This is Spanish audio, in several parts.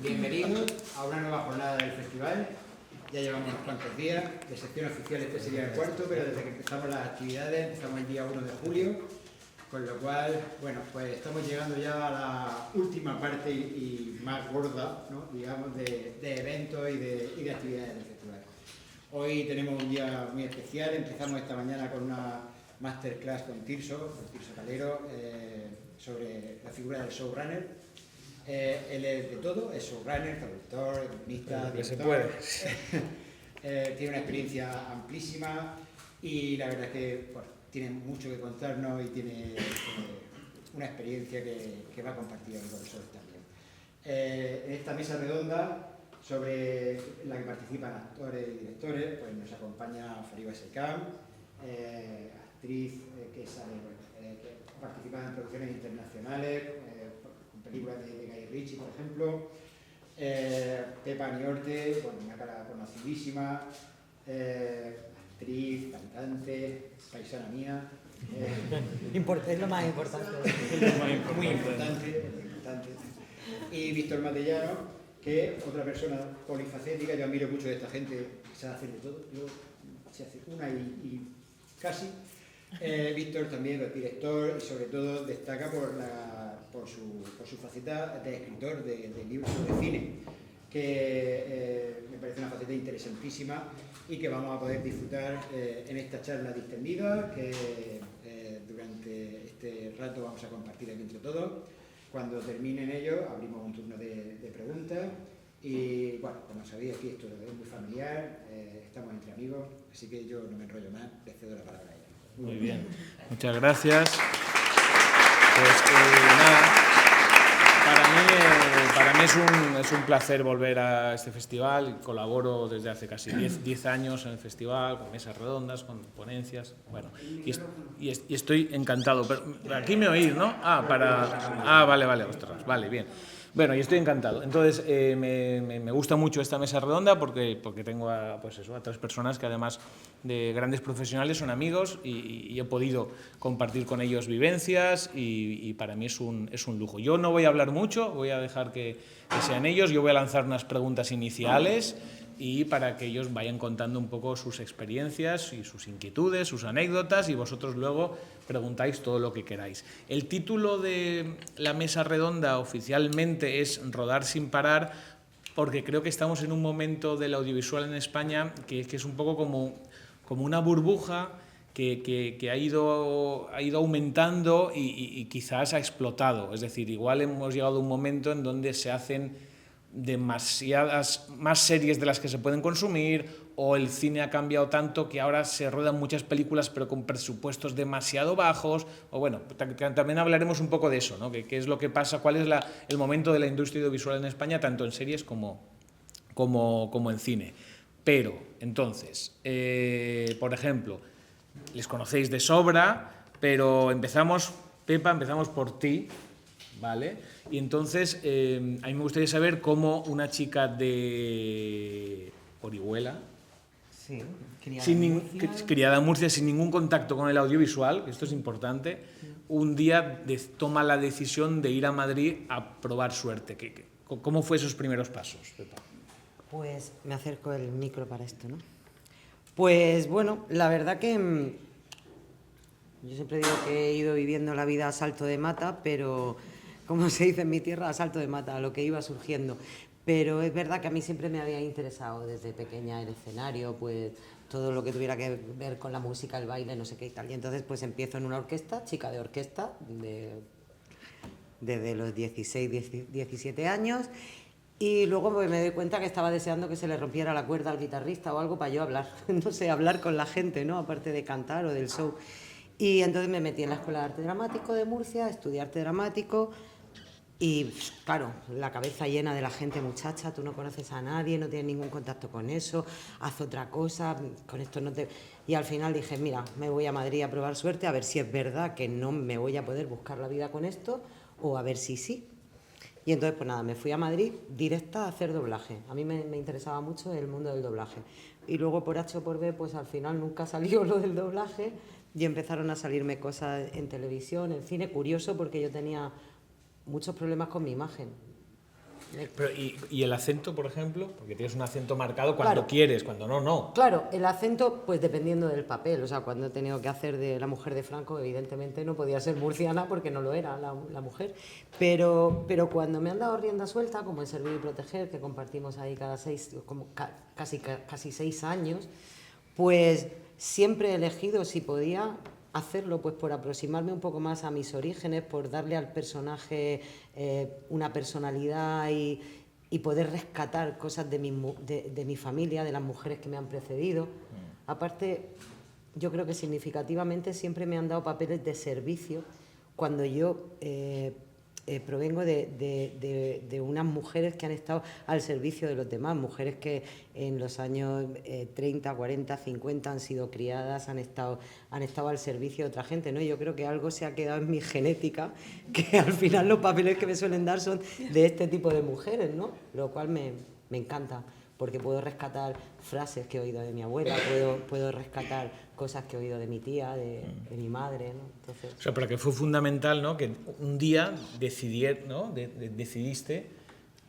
Bienvenidos a una nueva jornada del festival. Ya llevamos unos cuantos días. De sección oficial este sería el cuarto, pero desde que empezamos las actividades, empezamos el día 1 de julio, con lo cual, bueno, pues estamos llegando ya a la última parte y más gorda, ¿no?, digamos, de eventos y de actividades del festival. Hoy tenemos un día muy especial. Empezamos esta mañana con una masterclass con Tirso Calero, sobre la figura del showrunner. Él es de todo, es showrunner, traductor, guionista, director. Tiene una experiencia amplísima y la verdad es que, bueno, tiene mucho que contarnos y tiene una experiencia que va a compartir con nosotros también. En esta mesa redonda, sobre la que participan actores y directores, pues nos acompaña Fariba Seikam, actriz que participa en producciones internacionales, con películas de Guy Ritchie, por ejemplo. Pepa Niorte, bueno, una cara conocidísima, actriz, cantante, paisana mía. Es lo más importante. Muy importante. Y Víctor Matellano, que es otra persona polifacética. Yo admiro mucho de esta gente que sabe hacer de todo. Yo se hace una y casi. Víctor también es director y sobre todo destaca por su faceta de escritor de libros de cine, que me parece una faceta interesantísima y que vamos a poder disfrutar en esta charla distendida que durante este rato vamos a compartir aquí entre todos. Cuando terminen ellos abrimos un turno de preguntas y, bueno, como sabéis, aquí esto es muy familiar, estamos entre amigos, así que yo no me enrollo más, les cedo la palabra a ella. Muy bien, muchas gracias. Pues nada, para mí es un placer volver a este festival. Colaboro desde hace casi 10 años en el festival, con mesas redondas, con ponencias, bueno, y estoy encantado. Pero aquí me oís, ¿no? Vale, ostras, vale, bien. Bueno, y estoy encantado. Entonces, me gusta mucho esta mesa redonda porque tengo a 3 personas que, además de grandes profesionales, son amigos y he podido compartir con ellos vivencias y para mí es un lujo. Yo no voy a hablar mucho, voy a dejar que sean ellos. Yo voy a lanzar unas preguntas iniciales y para que ellos vayan contando un poco sus experiencias y sus inquietudes, sus anécdotas, y vosotros luego preguntáis todo lo que queráis. El título de la mesa redonda oficialmente es Rodar sin parar, porque creo que estamos en un momento del audiovisual en España que es un poco como una burbuja que ha ido aumentando y quizás ha explotado. Es decir, igual hemos llegado a un momento en donde se hacen demasiadas más series de las que se pueden consumir, o el cine ha cambiado tanto que ahora se ruedan muchas películas pero con presupuestos demasiado bajos, o bueno, también hablaremos un poco de eso, ¿no? ¿Qué es lo que pasa? ¿Cuál es el momento de la industria audiovisual en España, tanto en series como en cine? Pero, entonces, por ejemplo, les conocéis de sobra, pero empezamos por ti, ¿vale? Y entonces, a mí me gustaría saber cómo una chica de Orihuela, sí, criada en Murcia, sin ningún contacto con el audiovisual, que esto es importante, un día toma la decisión de ir a Madrid a probar suerte. ¿Cómo fue esos primeros pasos, Pepa? Pues me acerco el micro para esto, ¿no? Pues bueno, la verdad que yo siempre digo que he ido viviendo la vida a salto de mata, pero como se dice en mi tierra, a salto de mata, a lo que iba surgiendo. Pero es verdad que a mí siempre me había interesado desde pequeña el escenario, pues todo lo que tuviera que ver con la música, el baile, no sé qué y tal. Y entonces pues empiezo en una orquesta, chica de orquesta, desde los 16, 17 años. Y luego pues, me doy cuenta que estaba deseando que se le rompiera la cuerda al guitarrista o algo para yo hablar, no sé, hablar con la gente, ¿no? Aparte de cantar o del show. Y entonces me metí en la Escuela de Arte Dramático de Murcia, estudié arte dramático. Y claro, la cabeza llena de la gente, muchacha, tú no conoces a nadie, no tienes ningún contacto con eso, haz otra cosa, con esto no te... Y al final dije, mira, me voy a Madrid a probar suerte, a ver si es verdad que no me voy a poder buscar la vida con esto, o a ver si sí. Y entonces, pues nada, me fui a Madrid directa a hacer doblaje. A mí me interesaba mucho el mundo del doblaje. Y luego, por H o por B, pues al final nunca salió lo del doblaje y empezaron a salirme cosas en televisión, en cine. Curioso, porque yo tenía muchos problemas con mi imagen. Pero, ¿y el acento, por ejemplo? Porque tienes un acento marcado cuando Claro. quieres, cuando no, no. Claro, el acento, pues dependiendo del papel. O sea, cuando he tenido que hacer de la mujer de Franco, evidentemente no podía ser murciana porque no lo era la mujer. Pero cuando me han dado rienda suelta, como en Servir y Proteger, que compartimos ahí casi 6 años, pues siempre he elegido, si podía hacerlo, pues por aproximarme un poco más a mis orígenes, por darle al personaje una personalidad y poder rescatar cosas de mi familia, de las mujeres que me han precedido. Aparte, yo creo que significativamente siempre me han dado papeles de servicio cuando yo provengo de unas mujeres que han estado al servicio de los demás, mujeres que en los años 30, 40, 50 han sido criadas, han estado al servicio de otra gente, ¿no? Yo creo que algo se ha quedado en mi genética, que al final los papeles que me suelen dar son de este tipo de mujeres, ¿no? Lo cual me encanta, porque puedo rescatar frases que he oído de mi abuela, puedo rescatar cosas que he oído de mi tía, de mi madre, ¿no? Entonces, O sea, para que fue fundamental, ¿no? Que un día decidiste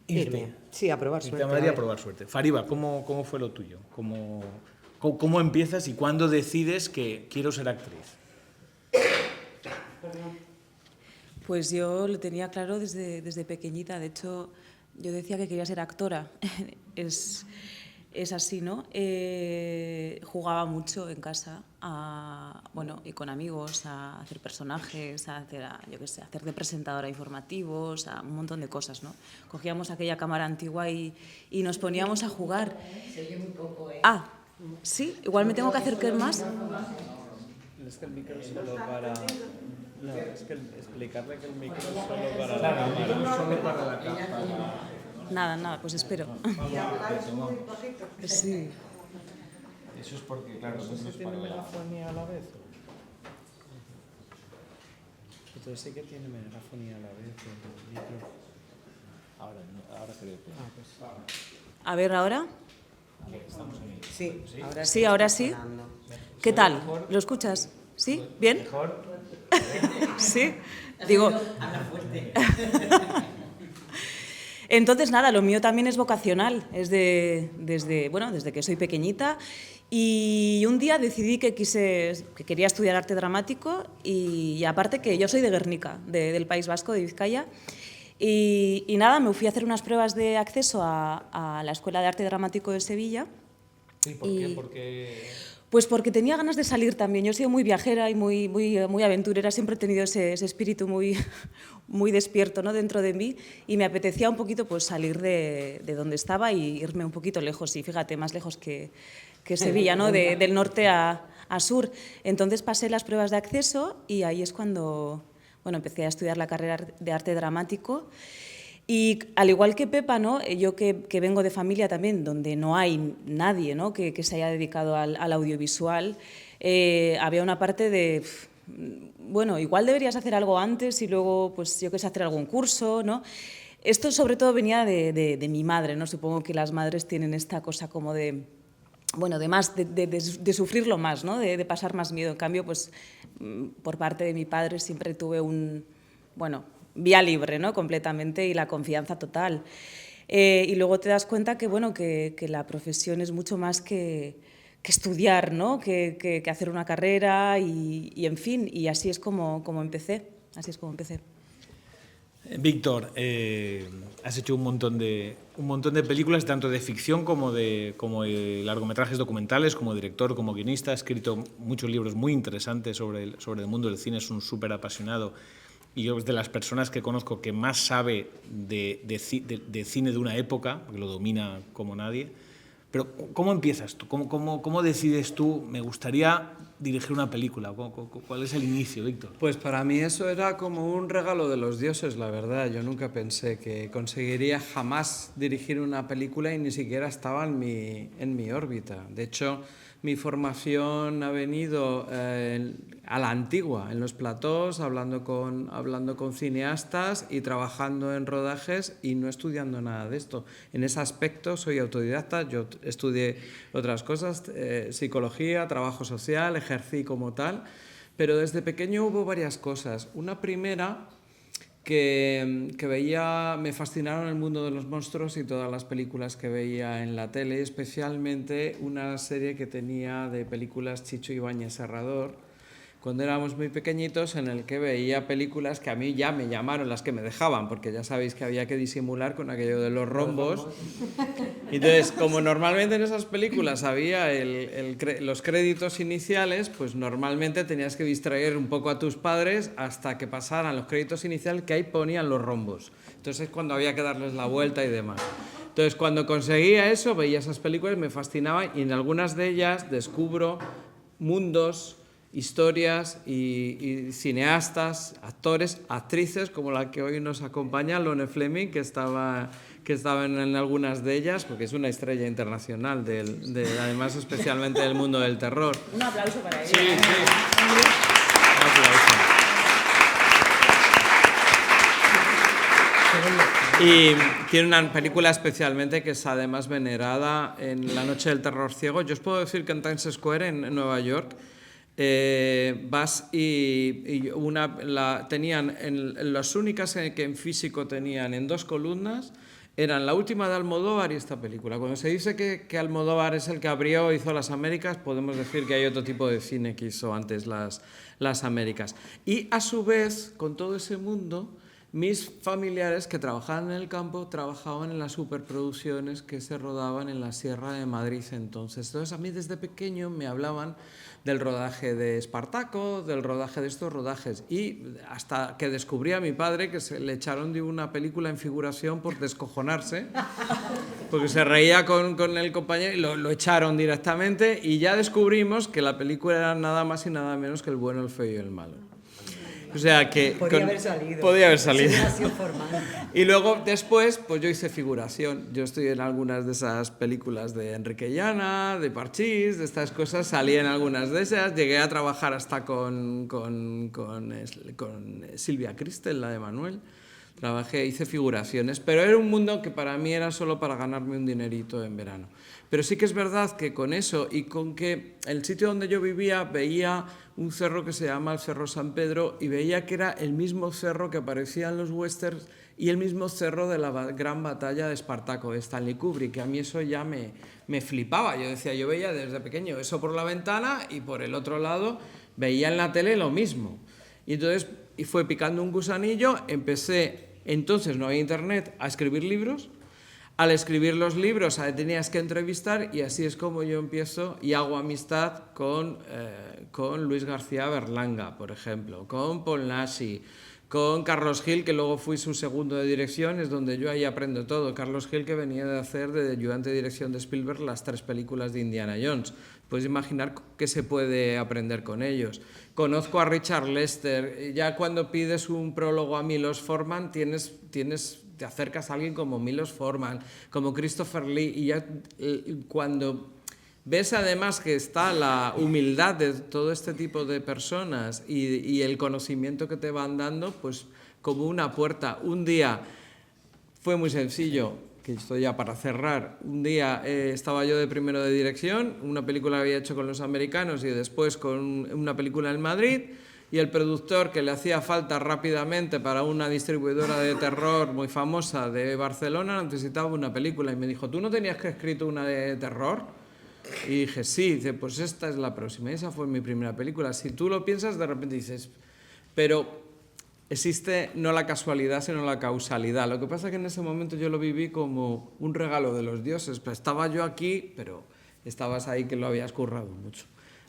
irte. Sí, a probar Irte suerte. a Madrid a probar suerte. Fariba, ¿cómo fue lo tuyo? ¿Cómo empiezas y cuándo decides que quiero ser actriz? Pues yo lo tenía claro desde pequeñita. De hecho, yo decía que quería ser actora. Es así, ¿no? Jugaba mucho en casa, y con amigos, a hacer personajes, a hacer de presentadora informativos, a un montón de cosas, ¿no? Cogíamos aquella cámara antigua y nos poníamos a jugar. Se oye muy poco, ¿eh? Ah, sí, igual me tengo que acercar más. Es que el micro es solo para... No, es que explicarle que el micro es solo para la cámara. Solo para la cámara. Nada, pues espero. Sí. Eso es porque, claro, ¿No se tiene megafonía a la vez? Entonces sí que tiene megafonía a la vez el micro. Ahora creo que... A ver, ¿ahora? Sí, Sí, ahora sí. sonando. ¿Qué tal? ¿Lo escuchas? ¿Sí? ¿Bien? mejor. Sí. Digo... Entonces, nada, lo mío también es vocacional, es desde que soy pequeñita, y un día decidí que quería estudiar arte dramático y aparte que yo soy de Guernica, del País Vasco, de Vizcaya, y nada, me fui a hacer unas pruebas de acceso a la Escuela de Arte Dramático de Sevilla. Sí, ¿por qué? Porque... Pues porque tenía ganas de salir también. Yo he sido muy viajera y muy aventurera, siempre he tenido ese espíritu muy despierto, ¿no?, dentro de mí, y me apetecía un poquito pues salir de donde estaba y irme un poquito lejos, y fíjate, más lejos que Sevilla, ¿no?, del norte a sur. Entonces pasé las pruebas de acceso y ahí es cuando empecé a estudiar la carrera de arte dramático. Y al igual que Pepa, ¿no?, yo que vengo de familia también donde no hay nadie, ¿no?, que se haya dedicado al audiovisual, había una parte de, igual deberías hacer algo antes y luego, pues yo qué sé, hacer algún curso, ¿no? Esto sobre todo venía de mi madre, ¿no? Supongo que las madres tienen esta cosa como de sufrirlo más, ¿no?, de pasar más miedo. En cambio, pues por parte de mi padre siempre tuve vía libre, ¿no?, completamente, y la confianza total. Y luego te das cuenta que la profesión es mucho más que estudiar, ¿no?, que hacer una carrera y en fin, y así es como empecé. Víctor, has hecho un montón de películas, tanto de ficción como de largometrajes documentales, como director, como guionista. Ha escrito muchos libros muy interesantes sobre el mundo del cine, es un súper apasionado. Y yo es de las personas que conozco que más sabe de cine de una época, porque lo domina como nadie. Pero ¿cómo empiezas tú? ¿Cómo decides tú, me gustaría dirigir una película? ¿Cuál es el inicio, Víctor? Pues para mí eso era como un regalo de los dioses, la verdad. Yo nunca pensé que conseguiría jamás dirigir una película y ni siquiera estaba en mi órbita. De hecho, mi formación ha venido a la antigua, en los platós, hablando con cineastas y trabajando en rodajes y no estudiando nada de esto. En ese aspecto soy autodidacta, yo estudié otras cosas, psicología, trabajo social, ejercí como tal, pero desde pequeño hubo varias cosas. Una primera que veía, me fascinaron el mundo de los monstruos y todas las películas que veía en la tele, especialmente una serie que tenía de películas Chicho Ibáñez Serrador, cuando éramos muy pequeñitos, en el que veía películas que a mí ya me llamaron, las que me dejaban, porque ya sabéis que había que disimular con aquello de los rombos. Entonces, como normalmente en esas películas había los créditos iniciales, pues normalmente tenías que distraer un poco a tus padres hasta que pasaran los créditos iniciales, que ahí ponían los rombos. Entonces es cuando había que darles la vuelta y demás. Entonces, cuando conseguía eso, veía esas películas, me fascinaban, y en algunas de ellas descubro mundos, historias y cineastas, actores, actrices, como la que hoy nos acompaña, Lone Fleming, que estaba en algunas de ellas, porque es una estrella internacional, además especialmente del mundo del terror. Un aplauso para ella. Sí, sí. Un aplauso. Y tiene una película especialmente que es además venerada en La Noche del Terror Ciego. Yo os puedo decir que en Times Square, en Nueva York, vas tenían las únicas que en físico tenían en 2 columnas eran la última de Almodóvar y esta película. Cuando se dice que Almodóvar es el que hizo las Américas, podemos decir que hay otro tipo de cine que hizo antes las Américas. Y a su vez, con todo ese mundo, mis familiares que trabajaban en el campo trabajaban en las superproducciones que se rodaban en la Sierra de Madrid entonces. Entonces a mí desde pequeño me hablaban del rodaje de Espartaco, del rodaje de estos rodajes, y hasta que descubrí a mi padre que le echaron de una película en figuración por descojonarse, porque se reía con el compañero y lo echaron directamente, y ya descubrimos que la película era nada más y nada menos que El bueno, el feo y el malo. O sea que Podía haber salido. Podía haber salido. Sí, ha sido formal. Y luego después, pues yo hice figuración. Yo estoy en algunas de esas películas de Enrique Llana, de Parchís, de estas cosas. Salí en algunas de esas. Llegué a trabajar hasta con Silvia Cristel, la de Manuel. Hice figuraciones, pero era un mundo que para mí era solo para ganarme un dinerito en verano. Pero sí que es verdad que con eso y con que el sitio donde yo vivía veía un cerro que se llama el Cerro San Pedro y veía que era el mismo cerro que aparecía en los westerns y el mismo cerro de la gran batalla de Espartaco, de Stanley Kubrick, que a mí eso ya me flipaba. Yo decía, yo veía desde pequeño eso por la ventana y por el otro lado veía en la tele lo mismo. Y entonces fue picando un gusanillo, entonces no había internet, a escribir libros. Al escribir los libros tenías que entrevistar y así es como yo empiezo y hago amistad con Luis García Berlanga, por ejemplo, con Paul Naschy, con Carlos Gil, que luego fui su segundo de dirección, es donde yo ahí aprendo todo. Carlos Gil, que venía de hacer de ayudante de dirección de Spielberg las 3 películas de Indiana Jones. Puedes imaginar qué se puede aprender con ellos. Conozco a Richard Lester. Ya cuando pides un prólogo a Milos Forman, te acercas a alguien como Milos Forman, como Christopher Lee, y ya cuando ves además que está la humildad de todo este tipo de personas y el conocimiento que te van dando, pues como una puerta. Un día fue muy sencillo, que esto ya para cerrar, un día estaba yo de primero de dirección, una película que había hecho con los americanos y después con una película en Madrid, y el productor, que le hacía falta rápidamente para una distribuidora de terror muy famosa de Barcelona, necesitaba una película y me dijo, ¿tú no tenías que escrito una de terror? Y dije, sí. Dice, pues esta es la próxima. Y esa fue mi primera película. Si tú lo piensas, de repente dices, pero existe no la casualidad, sino la causalidad. Lo que pasa es que en ese momento yo lo viví como un regalo de los dioses. Pues estaba yo aquí, pero estabas ahí que lo habías currado mucho.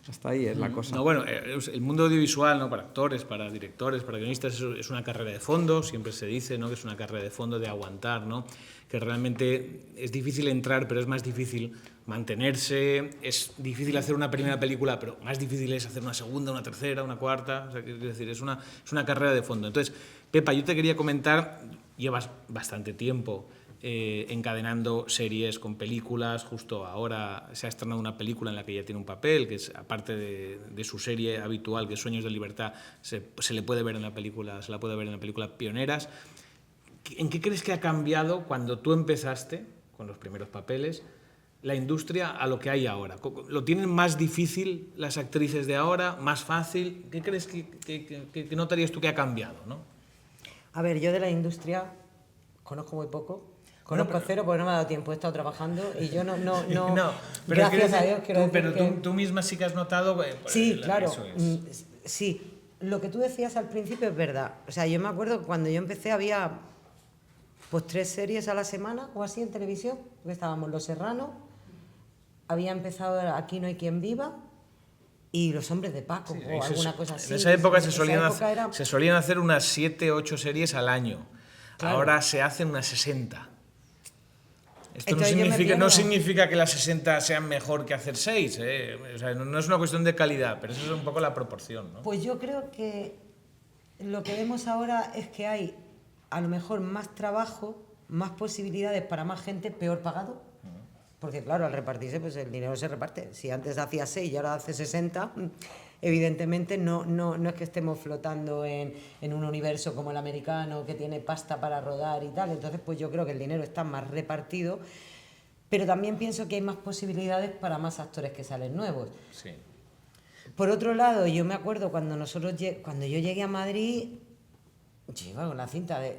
Hasta ahí es la cosa. No, bueno, el mundo audiovisual, ¿no? Para actores, para directores, para guionistas, es una carrera de fondo, siempre se dice, ¿no? Que es una carrera de fondo de aguantar, ¿no? Que realmente es difícil entrar, pero es más difícil mantenerse, es difícil hacer una primera película, pero más difícil es hacer una segunda, una tercera, una cuarta, o sea, es decir, es una carrera de fondo. Entonces, Pepa, yo te quería comentar, llevas bastante tiempo encadenando series con películas. Justo ahora se ha estrenado una película en la que ella tiene un papel, que es aparte de su serie habitual, que es Sueños de Libertad, se le puede ver en la película, se la puede ver en la película Pioneras. ¿En qué crees que ha cambiado cuando tú empezaste con los primeros papeles la industria a lo que hay ahora? ¿Lo tienen más difícil las actrices de ahora, más fácil? ¿Qué crees que notarías tú que ha cambiado, ¿no? A ver, yo de la industria conozco muy poco. Conozco cero porque no me ha dado tiempo, he estado trabajando y yo no pero gracias a Dios quiero decir pero que... tú misma sí que has notado... Sí, claro, eso es. sí. Lo que tú decías al principio es verdad. O sea, yo me acuerdo que cuando yo empecé había pues 3 series a la semana o así en televisión, porque estábamos Los Serranos, había empezado Aquí no hay quien viva y Los Hombres de Paco o alguna cosa así. En esa época se era... solían hacer unas 7, 8 series al año. Claro. Ahora se hacen unas 60. Esto Entonces no significa que las 60 sean mejor que hacer 6. O sea, no es una cuestión de calidad, pero eso es un poco la proporción, ¿no? Pues yo creo que lo que vemos ahora es que hay a lo mejor más trabajo, más posibilidades para más gente, peor pagado. Porque claro, al repartirse, pues el dinero se reparte. Si antes hacía 6 y ahora hace 60, evidentemente no es que estemos flotando en un universo como el americano, que tiene pasta para rodar y tal. Entonces, pues yo creo que el dinero está más repartido, pero también pienso que hay más posibilidades para más actores que salen nuevos. Sí. Por otro lado, yo me acuerdo cuando yo llegué a Madrid, yo iba con la cinta de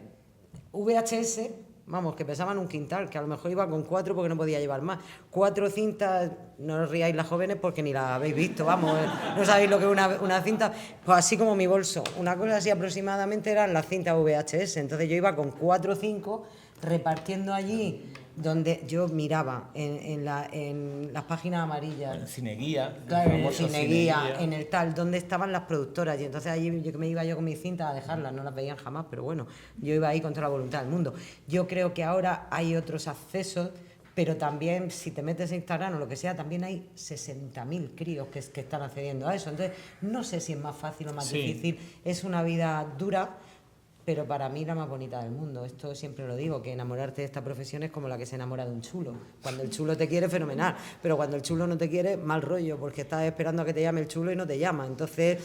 VHS, vamos, que pesaban un quintal, que a lo mejor iba con 4 porque no podía llevar más. 4 cintas, no os riáis las jóvenes porque ni las habéis visto, vamos, no sabéis lo que es una cinta, pues así como mi bolso. Una cosa así aproximadamente eran las cintas VHS, entonces yo iba con 4 o 5 repartiendo allí donde yo miraba en las páginas amarillas. En Cineguía. Claro, en el famoso Cineguía, en el tal, donde estaban las productoras. Y entonces allí me iba yo con mi cinta a dejarlas, no las veían jamás, pero bueno, yo iba ahí con toda la voluntad del mundo. Yo creo que ahora hay otros accesos, pero también si te metes en Instagram o lo que sea, también hay 60.000 críos que están accediendo a eso. Entonces, no sé si es más fácil o más difícil. Es una vida dura, pero para mí la más bonita del mundo. Esto siempre lo digo, que enamorarte de esta profesión es como la que se enamora de un chulo. Cuando el chulo te quiere, fenomenal, pero cuando el chulo no te quiere, mal rollo, porque estás esperando a que te llame el chulo y no te llama. Entonces,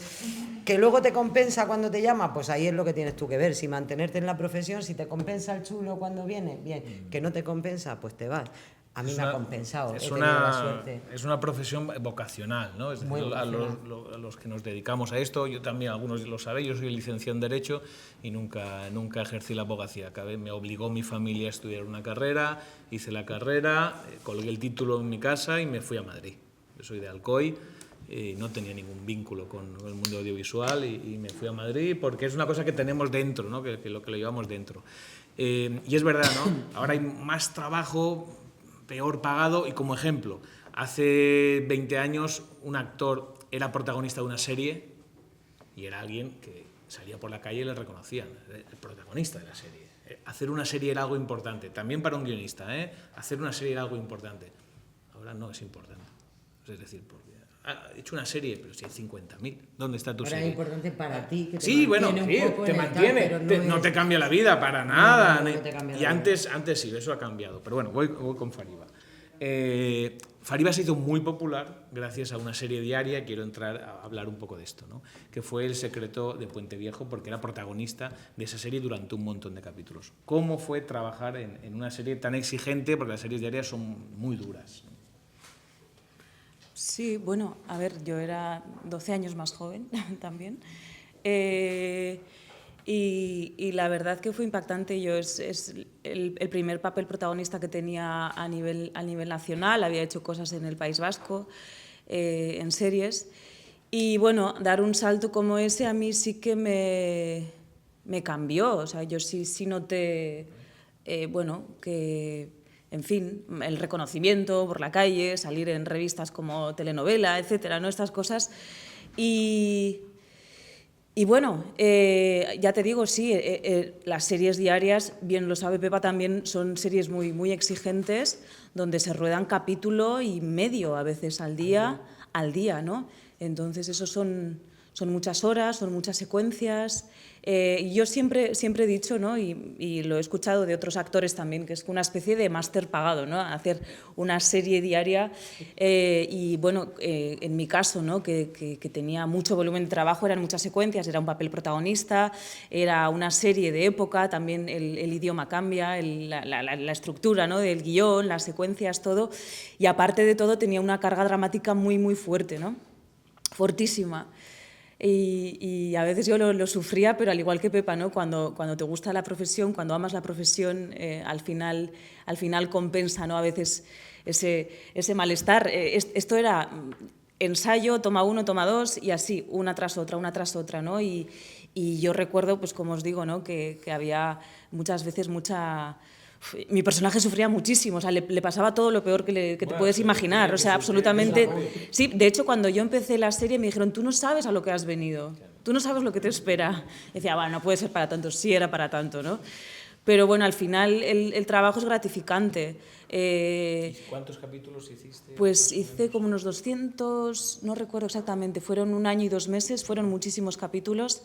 que luego te compensa cuando te llama, pues ahí es lo que tienes tú que ver, si mantenerte en la profesión, si te compensa el chulo cuando viene, bien, que no te compensa, pues te vas. A mí me ha compensado, he tenido la suerte. Es una profesión vocacional, ¿no? Es decir, a los que nos dedicamos a esto, yo también, algunos lo sabéis, yo soy licenciado en Derecho y nunca ejercí la abogacía. Me obligó mi familia a estudiar una carrera, hice la carrera, colgué el título en mi casa y me fui a Madrid. Yo soy de Alcoy y no tenía ningún vínculo con el mundo audiovisual y me fui a Madrid porque es una cosa que tenemos dentro, ¿no? que lo llevamos dentro. Y es verdad, ¿no? Ahora hay más trabajo, peor pagado, y como ejemplo, hace 20 años un actor era protagonista de una serie y era alguien que salía por la calle y le reconocían, el protagonista de la serie. Hacer una serie era algo importante, también para un guionista, hacer una serie era algo importante. Ahora no es importante. Es decir, porque ha hecho una serie, pero si hay 50.000, ¿dónde está tu serie? Ahora es importante para ti, que te sí, bueno, mantiene un poco te en el mantiene, tal, pero no te cambia la vida para nada. No te cambia Y la vida. antes sí, eso ha cambiado. Pero bueno, voy con Fariba. Fariba se hizo muy popular gracias a una serie diaria, quiero entrar a hablar un poco de esto, ¿no? Que fue El secreto de Puente Viejo, porque era protagonista de esa serie durante un montón de capítulos. ¿Cómo fue trabajar en una serie tan exigente? Porque las series diarias son muy duras, ¿no? Sí, bueno, a ver, yo era 12 años más joven también. Y la verdad que fue impactante. Yo es el primer papel protagonista que tenía a nivel nacional. Había hecho cosas en el País Vasco, en series. Y bueno, dar un salto como ese a mí sí que me cambió. O sea, yo sí noté, bueno, que, en fin, el reconocimiento por la calle, salir en revistas como Telenovela, etcétera, ¿no? Estas cosas. Y bueno, ya te digo, sí, las series diarias, bien lo sabe Pepa también, son series muy, muy exigentes, donde se ruedan capítulo y medio a veces al día, ¿no? Entonces, eso son muchas horas, son muchas secuencias. Yo siempre he dicho, ¿no? y lo he escuchado de otros actores también, que es una especie de máster pagado, ¿no? Hacer una serie diaria. Y bueno, en mi caso, ¿no? que tenía mucho volumen de trabajo, eran muchas secuencias, era un papel protagonista, era una serie de época, también el idioma cambia, la estructura, ¿no? del guión, las secuencias, todo. Y aparte de todo, tenía una carga dramática muy, muy fuerte, ¿no? Fortísima. y a veces yo lo sufría, pero al igual que Pepa, ¿no? Cuando te gusta la profesión, cuando amas la profesión, al final compensa, ¿no? A veces ese malestar. Esto era ensayo, toma 1, toma 2 y así, una tras otra, ¿no? Y yo recuerdo, pues como os digo, ¿no? que había muchas veces mi personaje sufría muchísimo, o sea, le pasaba todo lo peor que te puedes imaginar, o sea, absolutamente. Sí, de hecho, cuando yo empecé la serie me dijeron, tú no sabes a lo que has venido, tú no sabes lo que te espera. Y decía, bueno, no puede ser para tanto, sí era para tanto, ¿no? Pero bueno, al final el trabajo es gratificante. ¿Cuántos capítulos hiciste? Pues hice como unos 200, no recuerdo exactamente, fueron 1 año y 2 meses, fueron muchísimos capítulos.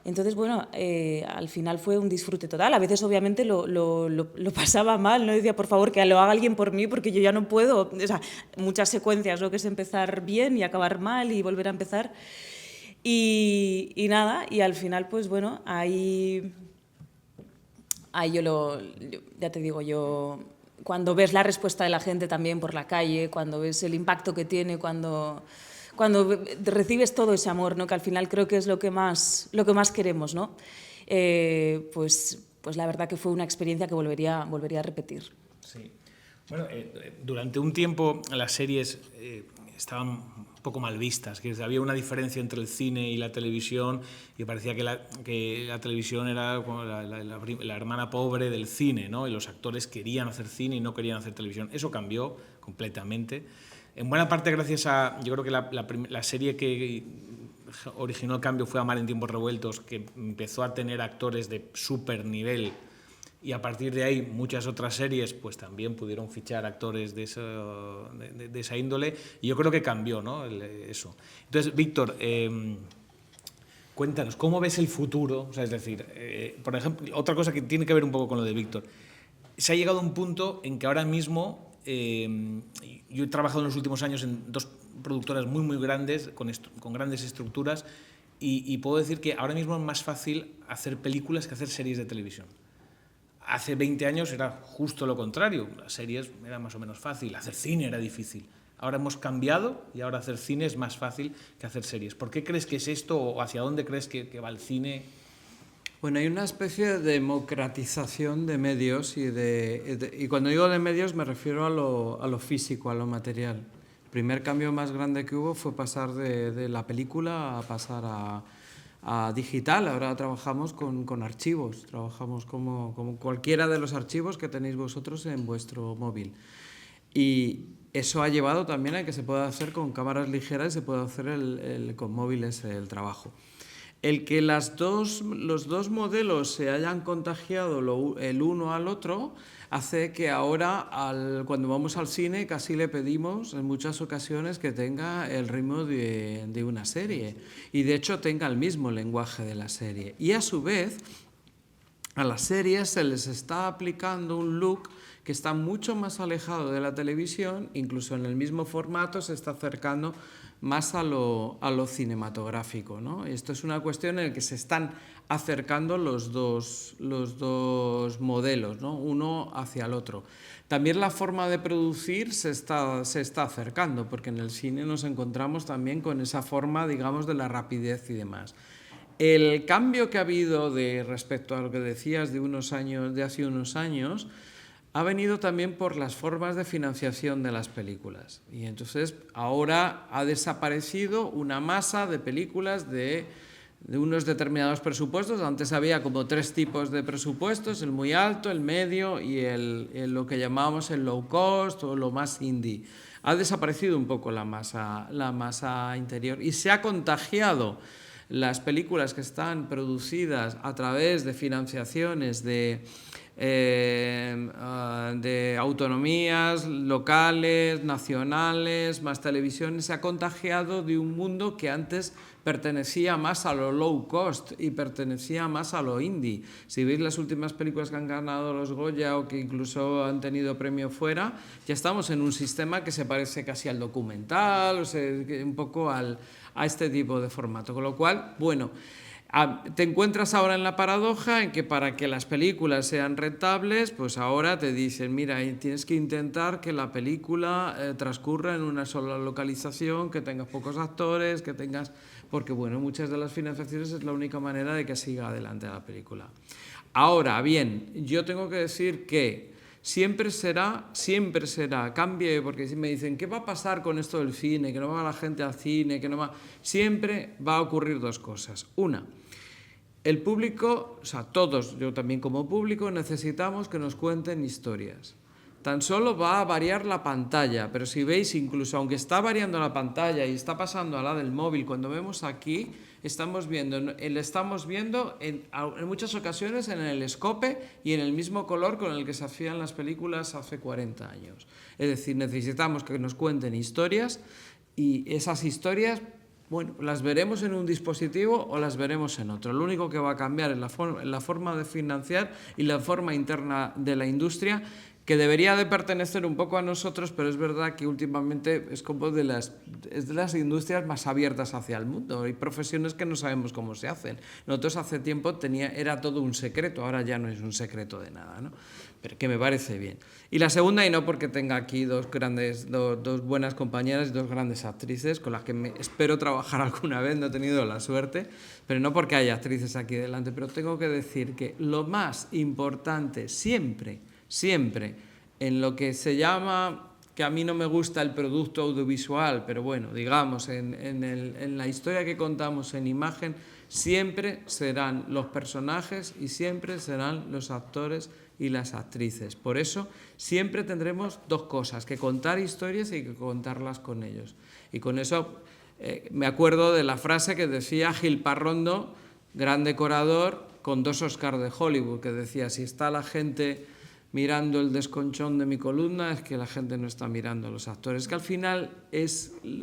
Entonces, bueno, al final fue un disfrute total. A veces, obviamente, lo pasaba mal, ¿no? Decía, por favor, que lo haga alguien por mí, porque yo ya no puedo. O sea, muchas secuencias, ¿no? Que es empezar bien y acabar mal y volver a empezar. Y nada, y al final, pues bueno, ahí ya te digo, cuando ves la respuesta de la gente también por la calle, cuando ves el impacto que tiene, cuando recibes todo ese amor, ¿no? Que al final creo que es lo que más queremos, ¿no? Pues la verdad que fue una experiencia que volvería a repetir. Sí. Bueno, durante un tiempo las series estaban un poco mal vistas, que había una diferencia entre el cine y la televisión y parecía que la televisión era como la hermana pobre del cine, ¿no? Y los actores querían hacer cine y no querían hacer televisión. Eso cambió completamente. En buena parte gracias a, yo creo que la serie que originó el cambio fue Amar en tiempos revueltos, que empezó a tener actores de súper nivel y a partir de ahí muchas otras series pues también pudieron fichar actores de esa índole y yo creo que cambió, ¿no? Eso. Entonces, Víctor, cuéntanos, ¿cómo ves el futuro? O sea, es decir, por ejemplo, otra cosa que tiene que ver un poco con lo de Víctor. Se ha llegado a un punto en que ahora mismo yo he trabajado en los últimos años en 2 productoras muy, muy grandes, con grandes estructuras, y puedo decir que ahora mismo es más fácil hacer películas que hacer series de televisión. Hace 20 años era justo lo contrario, las series era más o menos fácil, hacer cine era difícil. Ahora hemos cambiado y ahora hacer cine es más fácil que hacer series. ¿Por qué crees que es esto o hacia dónde crees que va el cine? Bueno, hay una especie de democratización de medios y cuando digo de medios me refiero a lo físico, a lo material. El primer cambio más grande que hubo fue pasar de la película a pasar a digital. Ahora trabajamos con archivos, trabajamos como cualquiera de los archivos que tenéis vosotros en vuestro móvil. Y eso ha llevado también a que se pueda hacer con cámaras ligeras y se pueda hacer con móviles el trabajo. El que los dos modelos se hayan contagiado el uno al otro hace que ahora, cuando vamos al cine, casi le pedimos en muchas ocasiones que tenga el ritmo de una serie y de hecho tenga el mismo lenguaje de la serie. Y a su vez, a las series se les está aplicando un look que está mucho más alejado de la televisión, incluso en el mismo formato se está acercando más a lo cinematográfico, ¿no? Esto es una cuestión en la que se están acercando los dos modelos, ¿no? Uno hacia el otro. También la forma de producir se está acercando, porque en el cine nos encontramos también con esa forma, digamos, de la rapidez y demás. El cambio que ha habido respecto a lo que decías de hace unos años, ha venido también por las formas de financiación de las películas. Y entonces ahora ha desaparecido una masa de películas de unos determinados presupuestos. Antes había como 3 tipos de presupuestos, el muy alto, el medio y lo que llamábamos el low cost o lo más indie. Ha desaparecido un poco la masa interior y se ha contagiado las películas que están producidas a través de financiaciones de autonomías locales, nacionales, más televisiones, se ha contagiado de un mundo que antes pertenecía más a lo low cost y pertenecía más a lo indie. Si veis las últimas películas que han ganado los Goya o que incluso han tenido premio fuera, ya estamos en un sistema que se parece casi al documental, o sea, un poco a este tipo de formato. Con lo cual, bueno, te encuentras ahora en la paradoja en que para que las películas sean rentables, pues ahora te dicen, mira, tienes que intentar que la película transcurra en una sola localización, que tengas pocos actores, que tengas porque bueno, muchas de las financiaciones es la única manera de que siga adelante la película. Ahora bien, yo tengo que decir que siempre será, cambie, porque si me dicen, ¿qué va a pasar con esto del cine? Que no va la gente al cine, que no va... Siempre va a ocurrir dos cosas. Una, el público, o sea, todos, yo también como público, necesitamos que nos cuenten historias. Tan solo va a variar la pantalla, pero si veis, incluso aunque está variando la pantalla y está pasando a la del móvil, cuando vemos aquí, estamos viendo en muchas ocasiones en el escope y en el mismo color con el que se hacían las películas hace 40 años. Es decir, necesitamos que nos cuenten historias y esas historias, bueno, las veremos en un dispositivo o las veremos en otro. Lo único que va a cambiar es la forma de financiar y la forma interna de la industria, que debería de pertenecer un poco a nosotros, pero es verdad que últimamente es como de las industrias más abiertas hacia el mundo. Hay profesiones que no sabemos cómo se hacen. Nosotros hace tiempo era todo un secreto, ahora ya no es un secreto de nada, ¿no? Pero que me parece bien. Y la segunda, y no porque tenga aquí dos buenas compañeras y dos grandes actrices con las que espero trabajar alguna vez, no he tenido la suerte, pero no porque haya actrices aquí delante, pero tengo que decir que lo más importante siempre en lo que se llama, que a mí no me gusta el producto audiovisual, pero bueno, digamos, en la historia que contamos en imagen, siempre serán los personajes y siempre serán los actores y las actrices. Por eso siempre tendremos dos cosas, que contar historias y que contarlas con ellos. Y con eso me acuerdo de la frase que decía Gil Parrondo, gran decorador, con 2 Oscars de Hollywood, que decía, si está la gente mirando el desconchón de mi columna, es que la gente no está mirando a los actores, que al final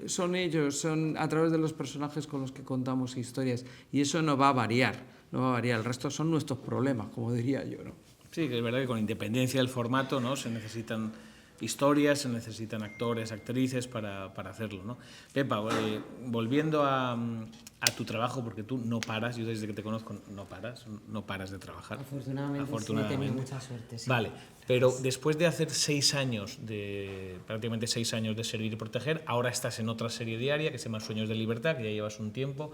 son ellos, son a través de los personajes con los que contamos historias, y eso no va a variar, el resto son nuestros problemas, como diría yo, ¿no? Sí, que es verdad que con independencia del formato, ¿no?, se necesitan historias, se necesitan actores, actrices para hacerlo, ¿no? Pepa, volviendo a tu trabajo, porque tú no paras, yo desde que te conozco no paras de trabajar. Afortunadamente. Sí, he tenido mucha suerte, sí. Vale, pero después de hacer prácticamente 6 años de Servir y Proteger, ahora estás en otra serie diaria que se llama Sueños de Libertad, que ya llevas un tiempo.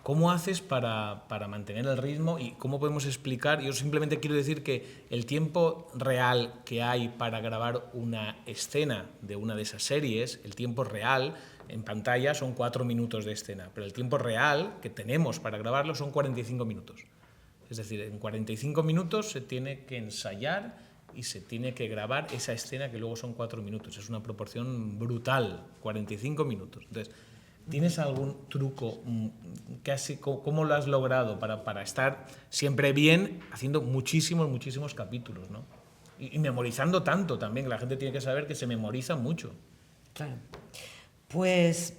¿Cómo haces para mantener el ritmo y cómo podemos explicar? Yo simplemente quiero decir que el tiempo real que hay para grabar una escena de una de esas series, el tiempo real en pantalla son 4 minutos de escena, pero el tiempo real que tenemos para grabarlo son 45 minutos. Es decir, en 45 minutos se tiene que ensayar y se tiene que grabar esa escena que luego son 4 minutos. Es una proporción brutal, 45 minutos. Entonces, ¿tienes algún truco? ¿Cómo lo has logrado para estar siempre bien haciendo muchísimos capítulos, ¿no? Y memorizando tanto también, que la gente tiene que saber que se memoriza mucho. Claro. Pues,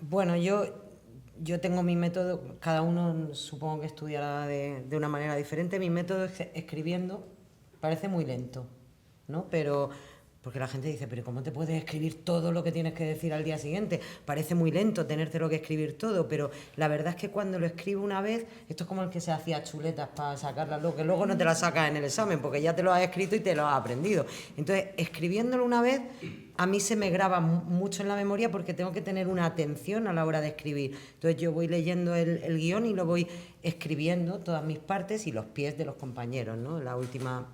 bueno, yo tengo mi método, cada uno supongo que estudiará de una manera diferente. Mi método es escribiendo, parece muy lento, ¿no? Pero, porque la gente dice, pero ¿cómo te puedes escribir todo lo que tienes que decir al día siguiente? Parece muy lento tenértelo que escribir todo, pero la verdad es que cuando lo escribo una vez, esto es como el que se hacía chuletas para sacarlas luego, que luego no te las sacas en el examen, porque ya te lo has escrito y te lo has aprendido. Entonces, escribiéndolo una vez, a mí se me graba mucho en la memoria porque tengo que tener una atención a la hora de escribir. Entonces yo voy leyendo el guión y lo voy escribiendo, todas mis partes y los pies de los compañeros, ¿no? La última,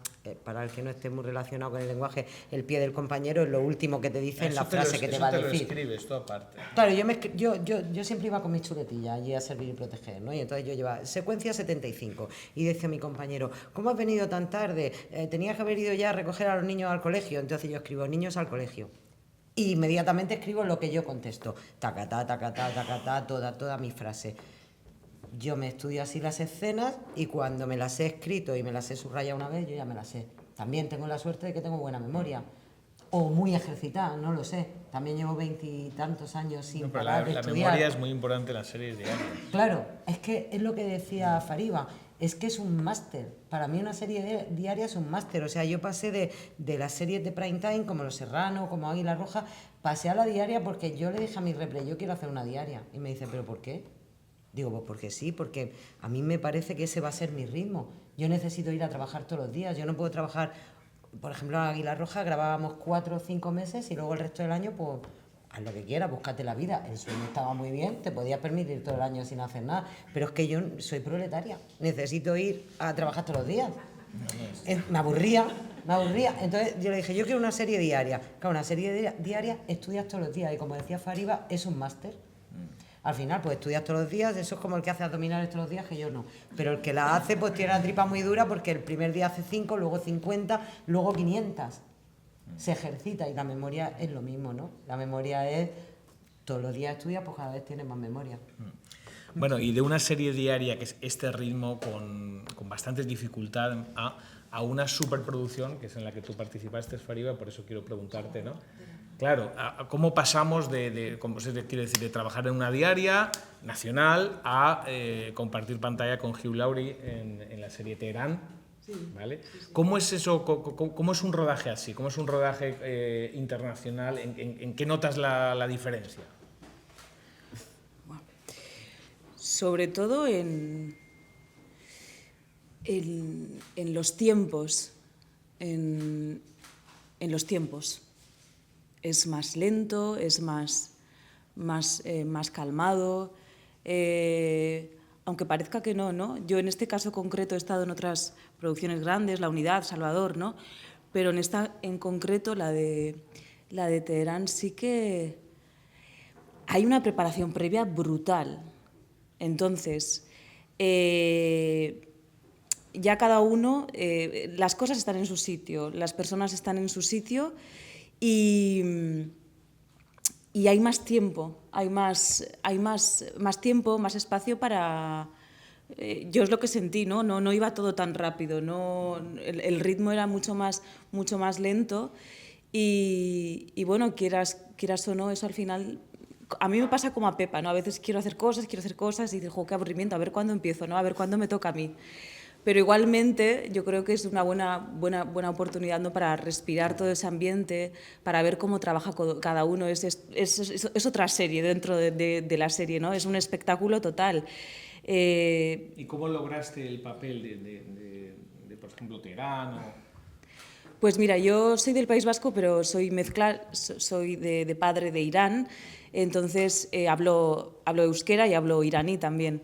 para el que no esté muy relacionado con el lenguaje, el pie del compañero es lo último que te dice en la frase que te va a decir. Eso te lo escribes tú aparte. Claro, yo siempre iba con mis chuletillas allí a Servir y Proteger, ¿no? Y entonces yo llevaba secuencia 75 y decía mi compañero, ¿cómo has venido tan tarde? Tenías que haber ido ya a recoger a los niños al colegio. Entonces yo escribo, niños al colegio. Y inmediatamente escribo lo que yo contesto. Tacatá, tacatá, tacatá, toda mi frase. Yo me estudio así las escenas y cuando me las he escrito y me las he subrayado una vez, yo ya me las sé. También tengo la suerte de que tengo buena memoria. O muy ejercitada, no lo sé. También llevo 20 y tantos años sin parar de estudiar. La memoria es muy importante en las series diarias. Claro, es que es lo que decía Fariba. Es que es un máster. Para mí una serie diaria es un máster. O sea, yo pasé de las series de prime time, como Los Serrano, como Águila Roja, pasé a la diaria porque yo le dije a mi repre, yo quiero hacer una diaria. Y me dice, ¿pero por qué? Digo, pues porque sí, porque a mí me parece que ese va a ser mi ritmo. Yo necesito ir a trabajar todos los días. Yo no puedo trabajar, por ejemplo, en Águila Roja grabábamos 4 o 5 meses y luego el resto del año, pues haz lo que quieras, búscate la vida. El sueño estaba muy bien, te podías permitir todo el año sin hacer nada, pero es que yo soy proletaria, necesito ir a trabajar todos los días. Me aburría. Entonces yo le dije, yo quiero una serie diaria. Claro, una serie diaria estudias todos los días y como decía Fariba, es un máster. Al final, pues estudias todos los días, eso es como el que hace abdominales todos los días, que yo no. Pero el que la hace, pues tiene la tripa muy dura porque el primer día hace 5, luego 50, luego 500. Se ejercita y la memoria es lo mismo, ¿no? La memoria es, todos los días estudias, pues cada vez tienes más memoria. Bueno, y de una serie diaria, que es este ritmo con bastantes dificultades, a una superproducción, que es en la que tú participaste, Fariba, por eso quiero preguntarte, ¿no? Claro, ¿cómo pasamos cómo se quiere decir, de trabajar en una diaria nacional a compartir pantalla con Hugh Laurie en la serie Teherán? ¿Vale? ¿Cómo es eso? ¿Cómo es un rodaje así? ¿Cómo es un rodaje internacional? ¿En qué notas la diferencia? Sobre todo en los tiempos. En los tiempos. Es más lento, es más calmado. Aunque parezca que no. Yo en este caso concreto he estado en otras producciones grandes, La Unidad, Salvador, ¿no? Pero en esta en concreto, la de Teherán, sí que hay una preparación previa brutal. Entonces, ya cada uno, las cosas están en su sitio, las personas están en su sitio y hay más tiempo, hay más tiempo, más espacio para... yo es lo que sentí, no iba todo tan rápido, el ritmo era mucho más lento y bueno, quieras o no, eso al final... A mí me pasa como a Pepa, ¿no? A veces quiero hacer cosas y digo, qué aburrimiento, a ver cuándo empiezo, ¿no? A ver cuándo me toca a mí. Pero igualmente yo creo que es una buena oportunidad, ¿no? Para respirar todo ese ambiente, para ver cómo trabaja cada uno. Es otra serie dentro de la serie, ¿no? Es un espectáculo total. ¿Y cómo lograste el papel de por ejemplo, Teherán? Pues mira, yo soy del País Vasco, pero soy de padre de Irán, entonces hablo euskera y hablo iraní también.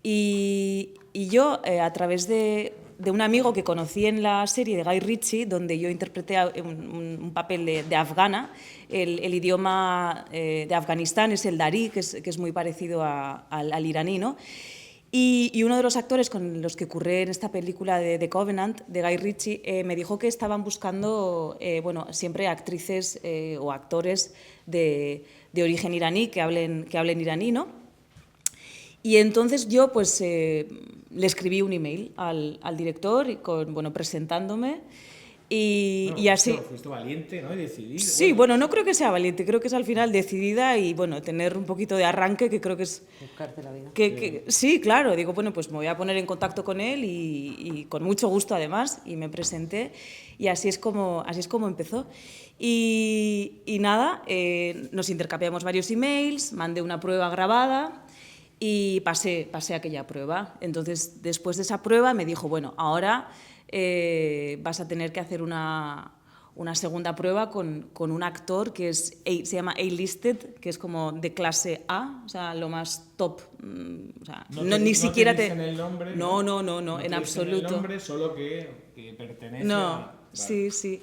Y yo, a través de un amigo que conocí en la serie de Guy Ritchie, donde yo interpreté un papel de afgana, el idioma de Afganistán es el darí, que es muy parecido al iraní, ¿no? Y uno de los actores con los que curré en esta película de Covenant, de Guy Ritchie, me dijo que estaban buscando siempre actrices o actores de origen iraní que hablen iraní, ¿no? Y entonces yo pues le escribí un email al director presentándome y así... Fuiste valiente, ¿no? Y decidida. Sí, bueno, no creo que sea valiente, creo que es al final decidida y tener un poquito de arranque, que creo que es... Buscarte la vida. Sí, claro, digo, pues me voy a poner en contacto con él y con mucho gusto además, y me presenté y así es como empezó. Y nada, nos intercambiamos varios emails, mandé una prueba grabada y pasé aquella prueba. Entonces, después de esa prueba me dijo, bueno, ahora vas a tener que hacer una segunda prueba con un actor que se llama A-listed, que es como de clase A, o sea, lo más top. O sea, ni siquiera te dicen el nombre. No, absoluto. en absoluto. El nombre, solo que pertenece No, Vale. sí.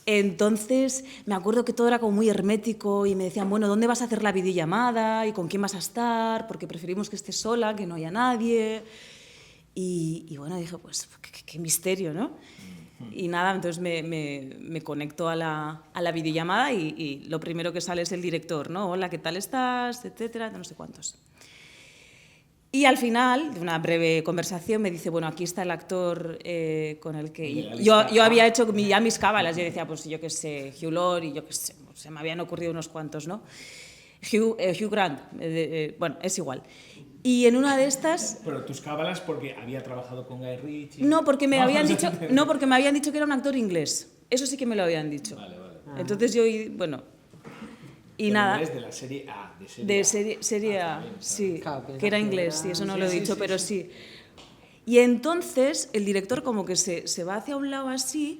Entonces, me acuerdo que todo era como muy hermético y me decían, bueno, ¿dónde vas a hacer la videollamada? ¿Y con quién vas a estar? Porque preferimos que estés sola, que no haya nadie. Y bueno, dije, pues, qué misterio, ¿no? Y nada, entonces me conecto a la videollamada y lo primero que sale es el director, ¿no? Hola, ¿qué tal estás? Etcétera, no sé cuántos. Y al final, de una breve conversación, me dice, bueno, aquí está el actor con el que... Yo había hecho ya mis cábalas, yo decía, pues yo qué sé, Hugh Laurie, yo qué sé, se me habían ocurrido unos cuantos, ¿no? Hugh Grant, bueno, es igual. Y en una de estas... Pero tus cábalas porque había trabajado con Guy Ritchie... No, porque me habían dicho que era un actor inglés. Eso sí que me lo habían dicho. Vale. Entonces yo, bueno... Y nada. Inglés de la serie A. Serie A, también, sí, claro, que era inglés, sí, eso no lo he dicho, sí, pero sí. Y entonces el director como que se va hacia un lado así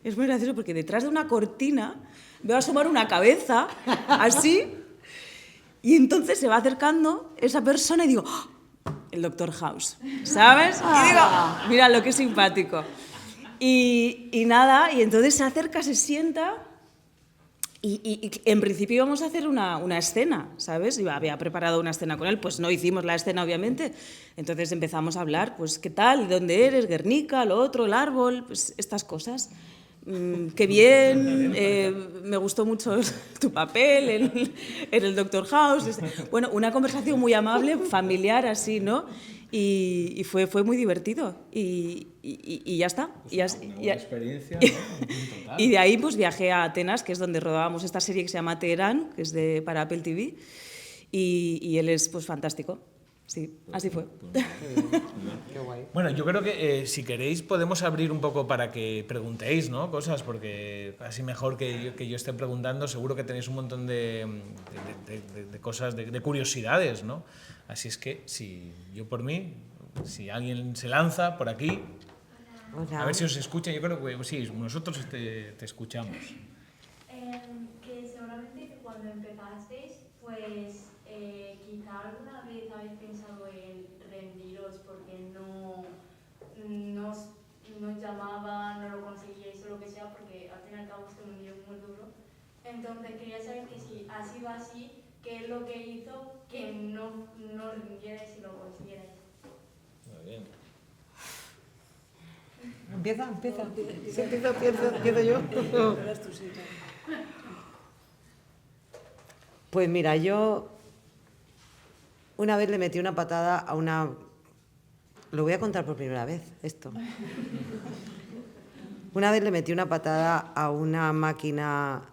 Es muy gracioso porque detrás de una cortina veo asomar una cabeza, así, y entonces se va acercando esa persona y digo, ¡oh! El Dr. House, ¿sabes? Y digo, mira lo que simpático. Y nada, y entonces se acerca, se sienta, y en principio íbamos a hacer una escena, ¿sabes? Había preparado una escena con él, pues no hicimos la escena, obviamente. Entonces empezamos a hablar, pues, ¿qué tal? ¿De dónde eres? Guernica, lo otro, el árbol, pues estas cosas. Qué bien, me gustó mucho tu papel en el Dr. House. Bueno, una conversación muy amable, familiar, así, ¿no? Y fue muy divertido. Y ya está. Pues una buena experiencia, ¿no? Y de ahí pues viajé a Atenas, que es donde rodábamos esta serie que se llama Teherán, que es para Apple TV. Y él es pues fantástico. Sí, así fue. Qué guay. Bueno, yo creo que si queréis podemos abrir un poco para que preguntéis, ¿no? Cosas, porque así mejor que yo esté preguntando, seguro que tenéis un montón de cosas, de curiosidades, ¿no? Así es que, si yo por mí, si alguien se lanza por aquí, Hola. a ver si os escucha, yo creo que sí, nosotros te escuchamos. Que seguramente cuando empezasteis, pues quizá alguna vez habéis pensado en rendiros porque no os llamaban, no lo conseguíais o lo que sea, porque al fin y al cabo es un lío muy duro. Entonces quería saber que si ha sido así, ¿qué es lo que hizo que no rindierais y lo consiguierais? Muy bien. Empieza. Sí, empiezo yo. Pues mira, yo una vez le metí una patada a una... Lo voy a contar por primera vez, esto. Una vez le metí una patada a una máquina,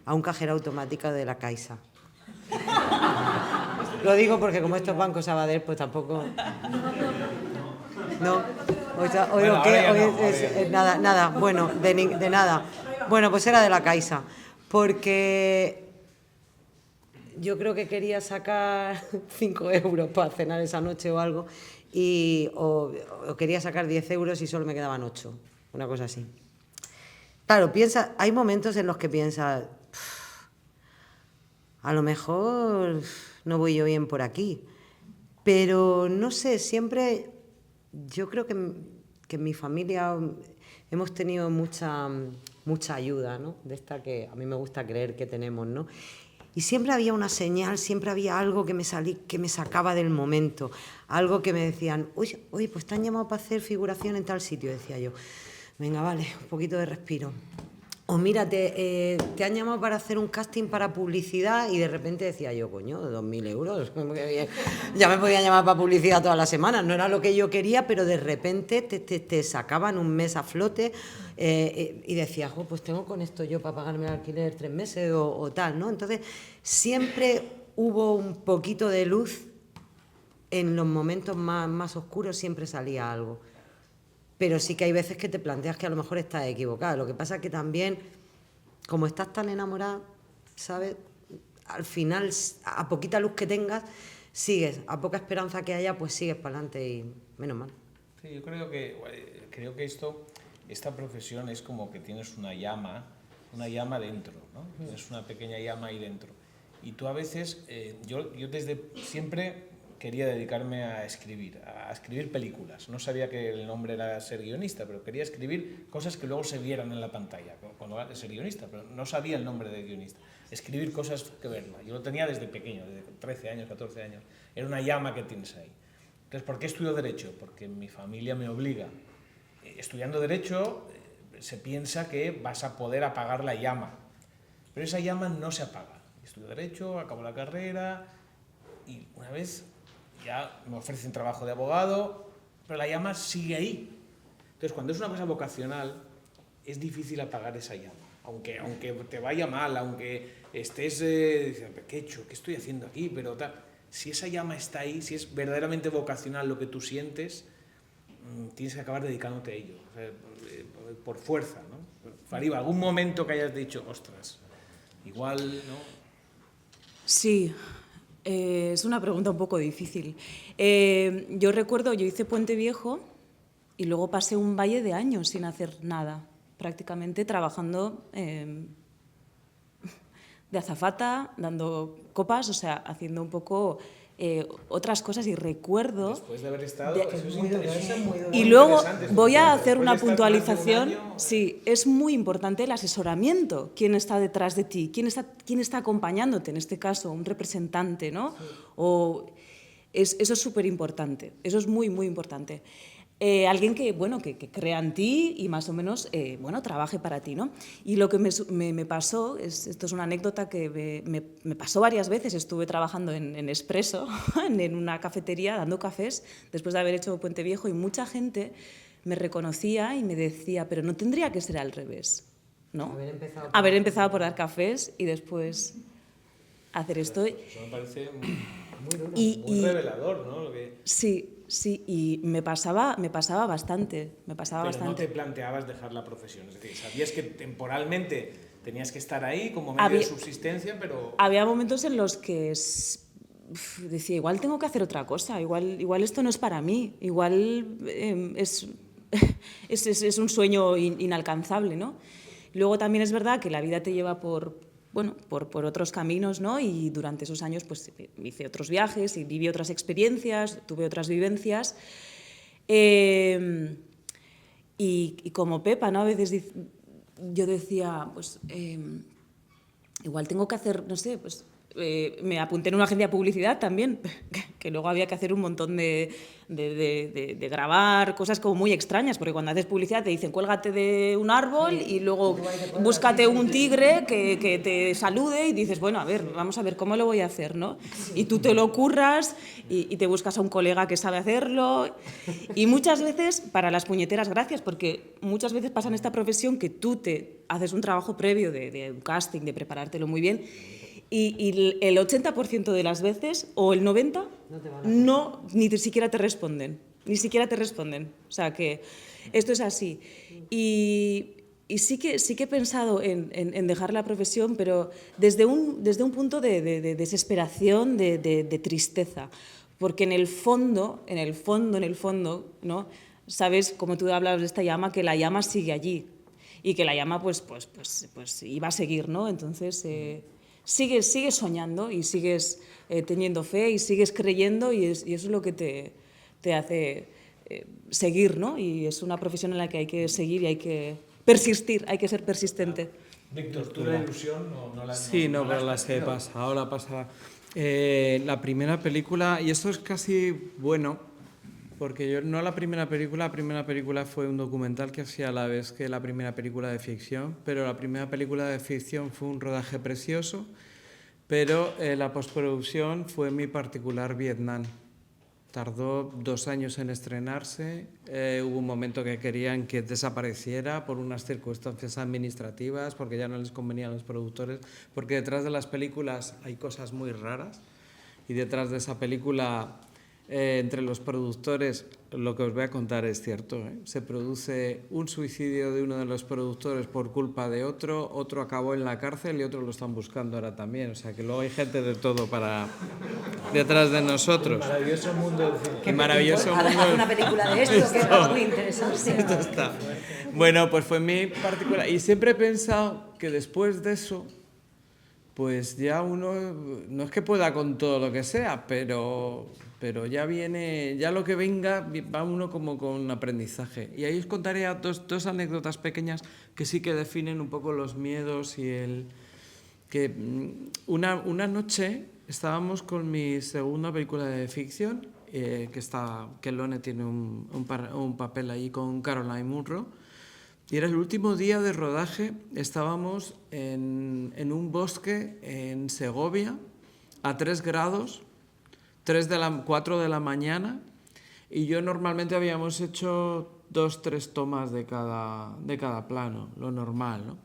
a un cajero automático de la Caixa. Lo digo porque como estos bancos Sabadell, pues tampoco... No, nada, bueno, de nada. Bueno, pues era de la Caixa, porque yo creo que quería sacar 5 euros para cenar esa noche o algo, o quería sacar 10 euros y solo me quedaban 8, una cosa así. Claro, hay momentos en los que piensas, a lo mejor no voy yo bien por aquí, pero no sé, siempre... Yo creo que en mi familia hemos tenido mucha ayuda, ¿no? De esta que a mí me gusta creer que tenemos, ¿no? Y siempre había una señal, siempre había algo que me sacaba del momento, algo que me decían, oye, pues te han llamado para hacer figuración en tal sitio, decía yo. Venga, vale, un poquito de respiro. O mira, te han llamado para hacer un casting para publicidad y de repente decía yo, coño, 2.000 euros. Ya me podían llamar para publicidad todas las semanas. No era lo que yo quería, pero de repente te sacaban un mes a flote y decías, pues tengo con esto yo para pagarme el alquiler 3 meses o tal, ¿no? Entonces, siempre hubo un poquito de luz en los momentos más oscuros, siempre salía algo. Pero sí que hay veces que te planteas que a lo mejor estás equivocada. Lo que pasa es que también, como estás tan enamorada, ¿sabes? Al final, a poquita luz que tengas, sigues. A poca esperanza que haya, pues sigues para adelante y menos mal. Sí, yo creo que esta profesión es como que tienes una llama dentro, ¿no? Tienes una pequeña llama ahí dentro. Y tú a veces, yo desde siempre quería dedicarme a escribir películas. No sabía que el nombre era ser guionista, pero quería escribir cosas que luego se vieran en la pantalla, cuando era ser guionista, pero no sabía el nombre de guionista. Escribir cosas que verla. Yo lo tenía desde pequeño, desde 13 años, 14 años. Era una llama que tienes ahí. Entonces, ¿por qué estudio Derecho? Porque mi familia me obliga. Estudiando Derecho se piensa que vas a poder apagar la llama, pero esa llama no se apaga. Estudio Derecho, acabo la carrera y una vez ya me ofrecen trabajo de abogado, pero la llama sigue ahí. Entonces, cuando es una cosa vocacional, es difícil apagar esa llama. Aunque te vaya mal, aunque estés diciendo, ¿qué he hecho? ¿Qué estoy haciendo aquí? Pero tal, si esa llama está ahí, si es verdaderamente vocacional lo que tú sientes, tienes que acabar dedicándote a ello. O sea, por fuerza, ¿no? Fariba, ¿algún momento que hayas dicho, ostras, igual, no? Sí. Es una pregunta un poco difícil. Yo recuerdo, yo hice Puente Viejo y luego pasé un valle de años sin hacer nada. prácticamente trabajando de azafata, dando copas, o sea, haciendo un poco otras cosas. Y recuerdo... Después de haber estado... Y luego voy a hacer una puntualización. Sí, es muy importante el asesoramiento, quién está detrás de ti, quién está acompañándote, en este caso, un representante, ¿no? Eso es súper importante, eso es muy, muy importante. Alguien que crea en ti y más o menos trabaje para ti, ¿no? Y lo que me pasó, esto es una anécdota que me pasó varias veces. Estuve trabajando en Expreso, en una cafetería, dando cafés, después de haber hecho Puente Viejo, y mucha gente me reconocía y me decía, pero no tendría que ser al revés, ¿no? Haber empezado por dar cafés y después hacer esto. Eso me parece muy revelador, ¿no? Sí, y me pasaba bastante, Pero no te planteabas dejar la profesión, es decir, sabías que temporalmente tenías que estar ahí como medio de subsistencia, pero... Había momentos en los que decía, igual tengo que hacer otra cosa, igual esto no es para mí, igual es un sueño inalcanzable, ¿no? Luego también es verdad que la vida te lleva por otros caminos, ¿no? Y durante esos años pues hice otros viajes y viví otras experiencias, tuve otras vivencias. Y como Pepa, ¿no? A veces yo decía, pues igual tengo que hacer, no sé, pues me apunté en una agencia de publicidad también, que luego había que hacer un montón de grabar cosas como muy extrañas, porque cuando haces publicidad te dicen cuélgate de un árbol y luego búscate un tigre que te salude y dices, bueno, a ver, vamos a ver cómo lo voy a hacer, ¿no? Y tú te lo curras y te buscas a un colega que sabe hacerlo. Y muchas veces, para las puñeteras gracias, porque muchas veces pasa en esta profesión que tú te haces un trabajo previo de un casting, de preparártelo muy bien, y el 80% de las veces, o el 90%, ni siquiera te responden. Ni siquiera te responden. O sea que esto es así. Y sí que he pensado en dejar la profesión, pero desde un punto de desesperación, de tristeza. Porque en el fondo, ¿no? Sabes, como tú hablas de esta llama, que la llama sigue allí. Y que la llama pues iba a seguir, ¿no? Entonces... Sigues soñando y sigues teniendo fe y sigues creyendo y eso es lo que te hace seguir, ¿no? Y es una profesión en la que hay que seguir y hay que persistir, hay que ser persistente. Víctor, ¿tú la ilusión no la has Sí, no, pero las he pasado, ahora pasaba. La primera película, y esto es casi bueno, porque yo no la primera película fue un documental que hacía a la vez que la primera película de ficción, pero la primera película de ficción fue un rodaje precioso, pero la postproducción fue mi particular Vietnam. Tardó 2 años en estrenarse, hubo un momento que querían que desapareciera por unas circunstancias administrativas, porque ya no les convenía a los productores, porque detrás de las películas hay cosas muy raras y detrás de esa película... entre los productores, lo que os voy a contar es cierto, ¿eh? Se produce un suicidio de uno de los productores por culpa de otro acabó en la cárcel y otro lo están buscando ahora también, o sea que luego hay gente de todo detrás de nosotros. Maravilloso mundo del cine. Qué maravilloso mundo. Haz una película de esto, que es muy interesante. Esto está. Bueno, pues fue mi particular, y siempre he pensado que después de eso, pues ya uno, no es que pueda con todo lo que sea, pero ya viene, ya lo que venga, va uno como con un aprendizaje. Y ahí os contaré dos anécdotas pequeñas que sí que definen un poco los miedos y que una noche estábamos con mi segunda película de ficción, que Lone tiene un papel ahí con Caroline Munro, y era el último día de rodaje, estábamos en un bosque en Segovia, a 3 grados, 4 de la mañana, y yo normalmente habíamos hecho 2-3 tomas de cada plano, lo normal, ¿no?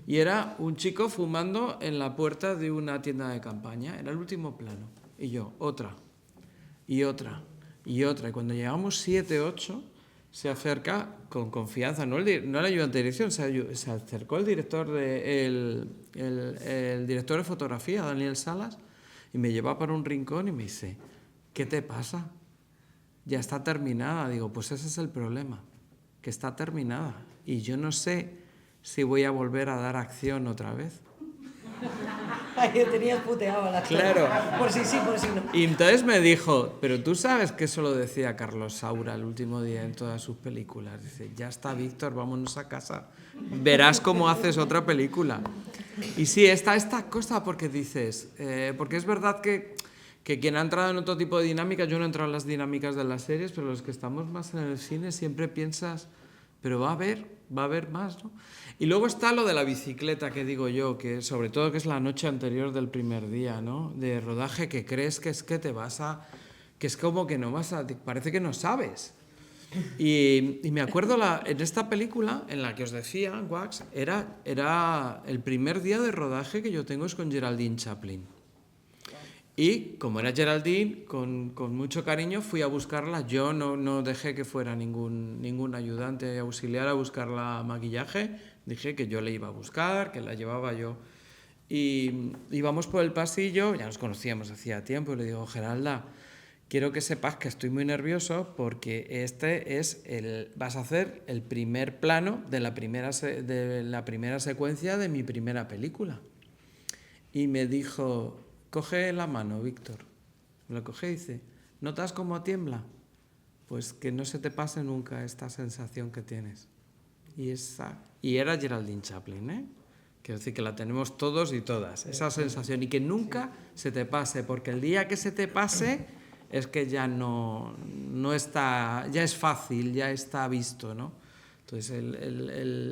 Y era un chico fumando en la puerta de una tienda de campaña, era el último plano, y yo, otra, y cuando llegamos 7-8, se acerca con confianza, no el ayudante de dirección, se acercó el director el director de fotografía, Daniel Salas, y me lleva para un rincón y me dice, ¿qué te pasa? Ya está terminada. Digo, pues ese es el problema, que está terminada. Y yo no sé si voy a volver a dar acción otra vez. Ay, yo tenías puteado a la Claro. Por si sí, por si no. Y entonces me dijo, pero tú sabes que eso lo decía Carlos Saura el último día en todas sus películas. Dice, ya está, Víctor, vámonos a casa. Verás cómo haces otra película. Y sí, está esta cosa porque dices, porque es verdad que quien ha entrado en otro tipo de dinámicas, yo no he entrado en las dinámicas de las series, pero los que estamos más en el cine siempre piensas, pero va a haber más, ¿no? Y luego está lo de la bicicleta, que digo yo, que sobre todo que es la noche anterior del primer día, ¿no? De rodaje, que crees que es que te vas a... que es como que no vas a... parece que no sabes. Y me acuerdo en esta película, en la que os decía, Wax, era el primer día de rodaje que yo tengo es con Geraldine Chaplin. Y como era Geraldine, con mucho cariño fui a buscarla. Yo no dejé que fuera ningún ayudante auxiliar a buscarla maquillaje. Dije que yo le iba a buscar, que la llevaba yo. Y íbamos por el pasillo, ya nos conocíamos hacía tiempo, y le digo, Geralda, quiero que sepas que estoy muy nervioso porque vas a hacer el primer plano de la primera secuencia de mi primera película. Y me dijo... coge la mano, Víctor. Me lo coge y dice, ¿notas cómo tiembla? Pues que no se te pase nunca esta sensación que tienes. Y era Geraldine Chaplin, ¿eh? Quiero decir que la tenemos todos y todas, esa sensación. Y que nunca se te pase, porque el día que se te pase es que ya no está, ya es fácil, ya está visto, ¿no? Entonces,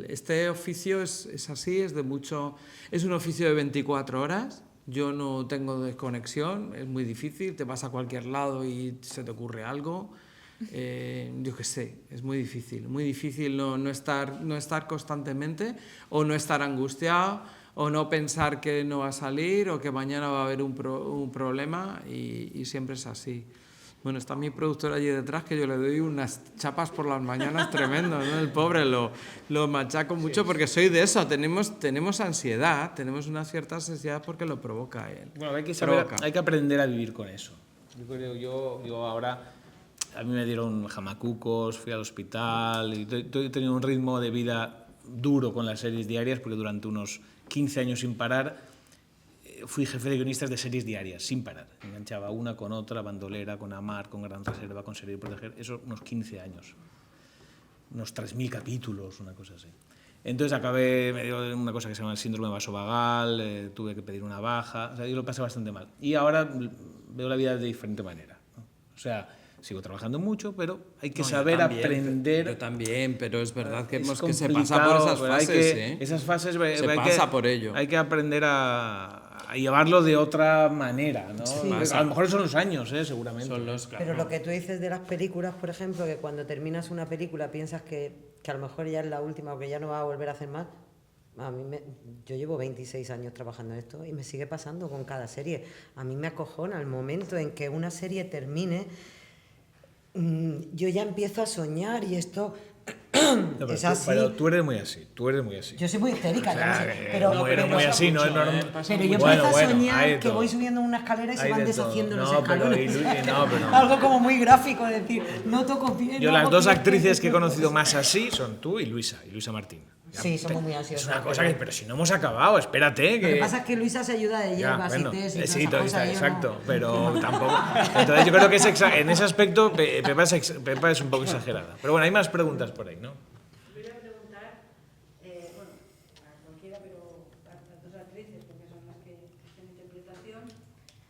este oficio es así, es un oficio de 24 horas. Yo no tengo desconexión, es muy difícil, te vas a cualquier lado y se te ocurre algo. Yo qué sé, es muy difícil no estar constantemente o no estar angustiado o no pensar que no va a salir o que mañana va a haber un problema y siempre es así. Bueno, está mi productor allí detrás que yo le doy unas chapas por las mañanas tremendo, ¿no? El pobre lo machaco mucho porque soy de eso, tenemos ansiedad, tenemos una cierta ansiedad porque lo provoca él. Bueno, hay que aprender a vivir con eso. Yo ahora, a mí me dieron jamacucos, fui al hospital y he tenido un ritmo de vida duro con las series diarias porque durante unos 15 años sin parar fui jefe de guionistas de series diarias, sin parar. Enganchaba una con otra, Bandolera, con Amar, con Gran Reserva, con Servir y Proteger, eso unos 15 años. Unos 3.000 capítulos, una cosa así. Entonces me dio una cosa que se llama el síndrome vasovagal, tuve que pedir una baja, o sea, yo lo pasé bastante mal. Y ahora veo la vida de diferente manera, ¿no? O sea, sigo trabajando mucho, pero hay que saber aprender. Yo también, pero es verdad que se pasa complicado, por esas fases. Esas fases se pasa por ello. Hay que aprender a llevarlo de otra manera, ¿no? Sí. A lo mejor son los años, seguramente. Claro. Pero lo que tú dices de las películas, por ejemplo, que cuando terminas una película piensas que a lo mejor ya es la última o que ya no va a volver a hacer más. Yo llevo 26 años trabajando en esto y me sigue pasando con cada serie. A mí me acojona el momento en que una serie termine. Yo ya empiezo a soñar y esto No, es así. Pero tú eres muy así, Yo soy muy histérica, O sea, ya lo sé, pero no eres muy así, no es normal. Pero yo empiezo a soñar que voy subiendo una escalera y se van deshaciendo los escalones. Algo como muy gráfico, es decir, no toco bien. Yo las dos actrices que he conocido más así son tú y Luisa Martín. Sí, somos muy ansiosas. Es una cosa que, pero si no hemos acabado, espérate. Lo que pasa es que Luisa se ayuda de hierbas y tés y todas esas cosas, exacto, no. pero tampoco. Entonces yo creo que en ese aspecto Pepa es un poco exagerada. Pero bueno, hay más preguntas por ahí, ¿no? Voy a preguntar, bueno, a cualquiera, pero a las dos actrices, porque son las que hacen interpretación.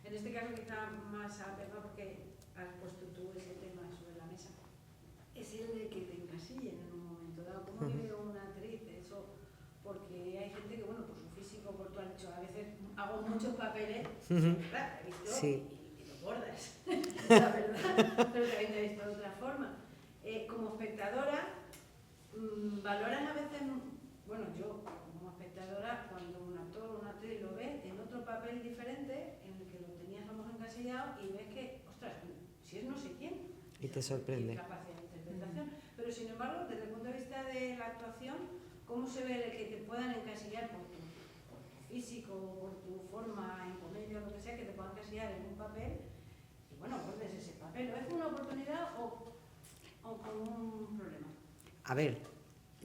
En este caso quizá más a Pepa porque has puesto tú ese tema sobre la mesa. Es el de que te encasillen en un momento dado. ¿Cómo vive una actriz eso? Porque hay gente que, bueno, por su físico, por tu ancho, a veces hago muchos papeles, claro, he visto Sí. y lo bordas, la verdad, pero también he visto de otra forma. Como espectadora, valoran a veces, bueno, yo como espectadora, cuando un actor o una actriz lo ve en otro papel diferente, en el que lo tenías vamos encasillado y ves que, ostras, si es no sé quién. Y te sorprende. Tiene capacidad de interpretación. Pero sin embargo, desde el punto de vista de la actuación, ¿cómo se ve el que te puedan encasillar por tu físico, por tu forma en comedia o lo que sea, que te puedan encasillar en un papel y bueno, guardes ese papel? ¿O es una oportunidad o como un problema? A ver,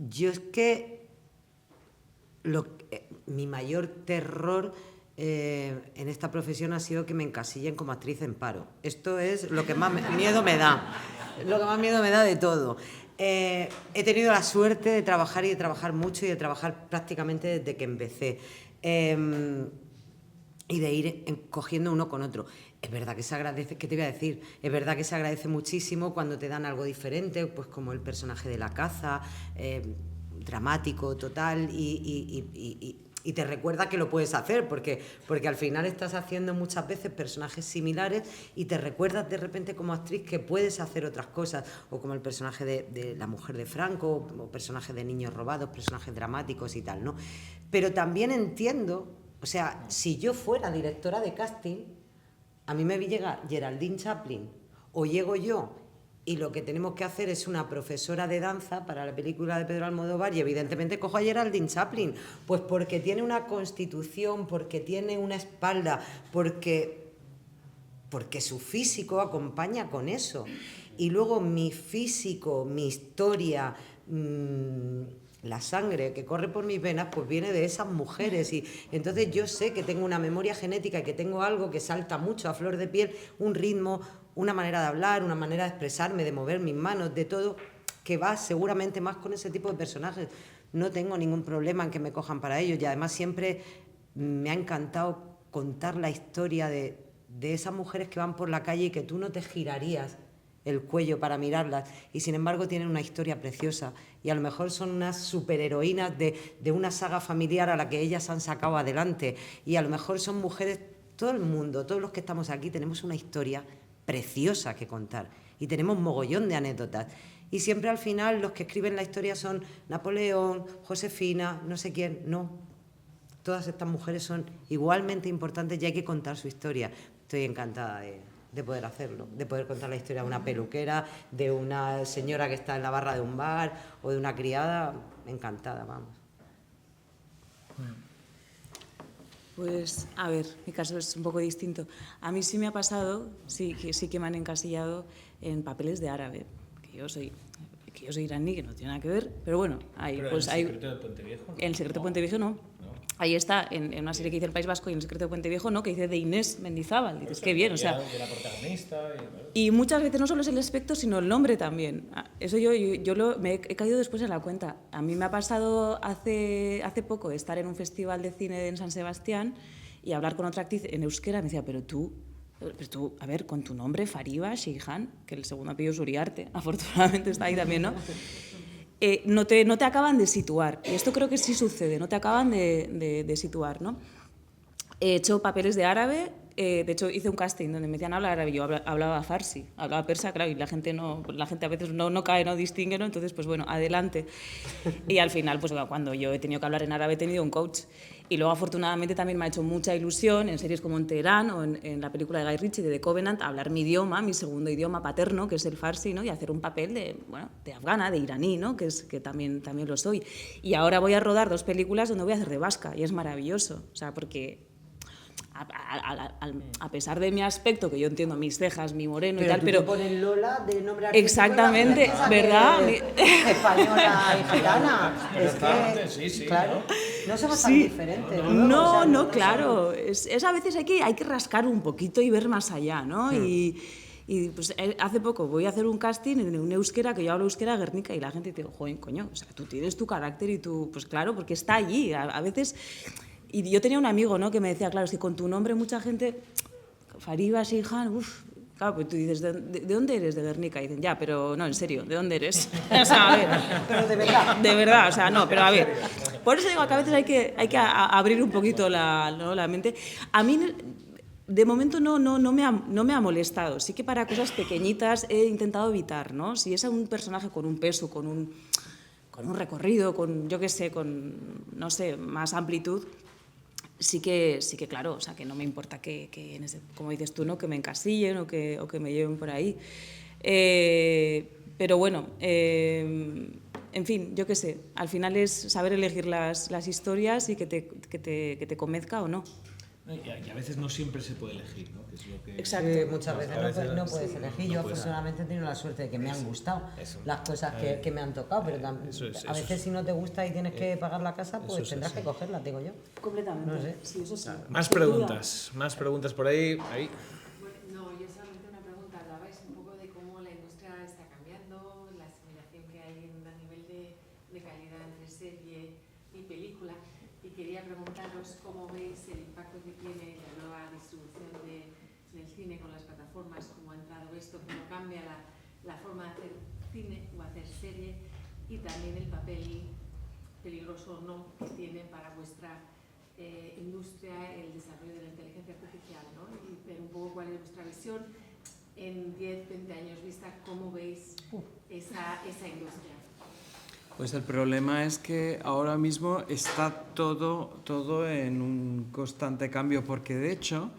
yo es que mi mayor terror en esta profesión ha sido que me encasillen como actriz en paro. Esto es lo que más miedo me da, lo que más miedo me da de todo. He tenido la suerte de trabajar y de trabajar mucho y de trabajar prácticamente desde que empecé. Y de ir cogiendo uno con otro. Es verdad que se agradece, ¿qué te voy a decir? Es verdad que se agradece muchísimo cuando te dan algo diferente, pues como el personaje de La Caza, dramático, total, y te recuerda que lo puedes hacer, porque al final estás haciendo muchas veces personajes similares y te recuerdas de repente como actriz que puedes hacer otras cosas, o como el personaje de la mujer de Franco, o personajes de niños robados, personajes dramáticos y tal, ¿no? Pero también entiendo, o sea, si yo fuera directora de casting, a mí me llega Geraldine Chaplin, o llego yo, y lo que tenemos que hacer es una profesora de danza para la película de Pedro Almodóvar, y evidentemente cojo a Geraldine Chaplin, pues porque tiene una constitución, porque tiene una espalda, porque su físico acompaña con eso. Y luego mi físico, mi historia, la sangre que corre por mis venas, pues viene de esas mujeres, y entonces yo sé que tengo una memoria genética y que tengo algo que salta mucho a flor de piel, un ritmo, una manera de hablar, una manera de expresarme, de mover mis manos, de todo, que va seguramente más con ese tipo de personajes. No tengo ningún problema en que me cojan para ello, y además siempre me ha encantado contar la historia de esas mujeres que van por la calle y que tú no te girarías el cuello para mirarlas, y sin embargo tienen una historia preciosa, y a lo mejor son unas superheroínas de una saga familiar a la que ellas han sacado adelante, y a lo mejor son mujeres, todo el mundo, todos los que estamos aquí tenemos una historia preciosa que contar, y tenemos mogollón de anécdotas, y siempre al final los que escriben la historia son Napoleón, Josefina, no sé quién. No, todas estas mujeres son igualmente importantes y hay que contar su historia. Estoy encantada de poder hacerlo, de poder contar la historia de una peluquera, de una señora que está en la barra de un bar o de una criada. Encantada, vamos. Pues, a ver, mi caso es un poco distinto. A mí sí me ha pasado, sí que me han encasillado en papeles de árabe, que yo soy iraní, que no tiene nada que ver, pero bueno, ahí, pero pues ¿en hay... El secreto de Puente Viejo? En El secreto de Puente Viejo no. Ahí está, en una serie que hice El País Vasco y en El secreto de Puente Viejo no, que hice de Inés Mendizábal. Dices, qué bien, o sea... De la protagonista... Y muchas veces no solo es el aspecto, sino el nombre también. Eso yo me he caído después en la cuenta. A mí me ha pasado hace poco estar en un festival de cine en San Sebastián y hablar con otra actriz en euskera. Me decía, pero tú, a ver, con tu nombre, Fariba Shihan, que el segundo apellido es Uriarte, afortunadamente está ahí también, ¿no? No te acaban de situar. Y esto creo que sí sucede, no te acaban de situar, ¿no? He hecho papeles de árabe, de hecho hice un casting donde me decían hablar árabe, yo hablaba farsi, hablaba persa, claro, y la gente a veces no cae, no distingue, ¿no? Entonces, pues bueno, adelante. Y al final, pues cuando yo he tenido que hablar en árabe he tenido un coach. Y luego, afortunadamente, también me ha hecho mucha ilusión en series como En Teherán o en la película de Guy Ritchie, de The Covenant, hablar mi idioma, mi segundo idioma paterno, que es el farsi, ¿no? Y hacer un papel de afgana, de iraní, ¿no? Que también lo soy. Y ahora voy a rodar 2 películas donde voy a hacer de vasca, y es maravilloso, o sea, porque... A pesar de mi aspecto, que yo entiendo mis cejas, mi moreno y tal, pero... pones Lola de nombre artístico. Exactamente, ¿verdad? Española y gitana. Es que, sí, claro, no somos tan Sí. diferentes. No, claro. Es a veces hay que rascar un poquito y ver más allá, ¿no? Y pues hace poco voy a hacer un casting en un euskera, que yo hablo euskera, Guernica, y la gente dice, joder, coño, o sea, tú tienes tu carácter y tú... Pues claro, porque está allí. A veces... Y yo tenía un amigo, ¿no?, que me decía, claro, es que con tu nombre mucha gente, Fariba, Shihan, uff, claro, pues tú dices, ¿de dónde eres? De Guernica. Y dicen, ya, pero no, en serio, ¿de dónde eres? O sea, a ver, Pero de verdad. de verdad, o sea, no, pero a ver. Por eso digo que a veces hay que abrir un poquito la mente. A mí, de momento, no me ha molestado. Sí que para cosas pequeñitas he intentado evitar, ¿no? Si es un personaje con un peso, con un recorrido, con, yo qué sé, con, no sé, más amplitud, sí que claro, o sea, que no me importa que como dices tú, ¿no?, que me encasillen o que me lleven por ahí. Pero bueno, en fin, yo qué sé, al final es saber elegir las historias y que te convenzca o no. Y a veces no siempre se puede elegir, ¿no? Que es lo que... Exacto. Muchas veces no puedes elegir. Yo afortunadamente he tenido la suerte de que me han gustado las cosas que me han tocado, pero a veces si no te gusta y tienes que pagar la casa, pues tendrás que cogerla, digo yo. Completamente. No sé. Sí, eso sí. Más preguntas por ahí. No, yo solamente una pregunta. Hablabais un poco de cómo la industria está cambiando, la asimilación que hay a nivel de calidad entre serie y película. Y quería preguntaros cómo veis el impacto que tiene la nueva distribución del cine con las plataformas, cómo ha entrado esto, cómo cambia la forma de hacer cine o hacer serie, y también el papel peligroso o no que tiene para vuestra industria el desarrollo de la inteligencia artificial, ¿no? Y ver un poco cuál es vuestra visión en 10, 20 años vista, cómo veis esa industria. Pues el problema es que ahora mismo está todo en un constante cambio, porque de hecho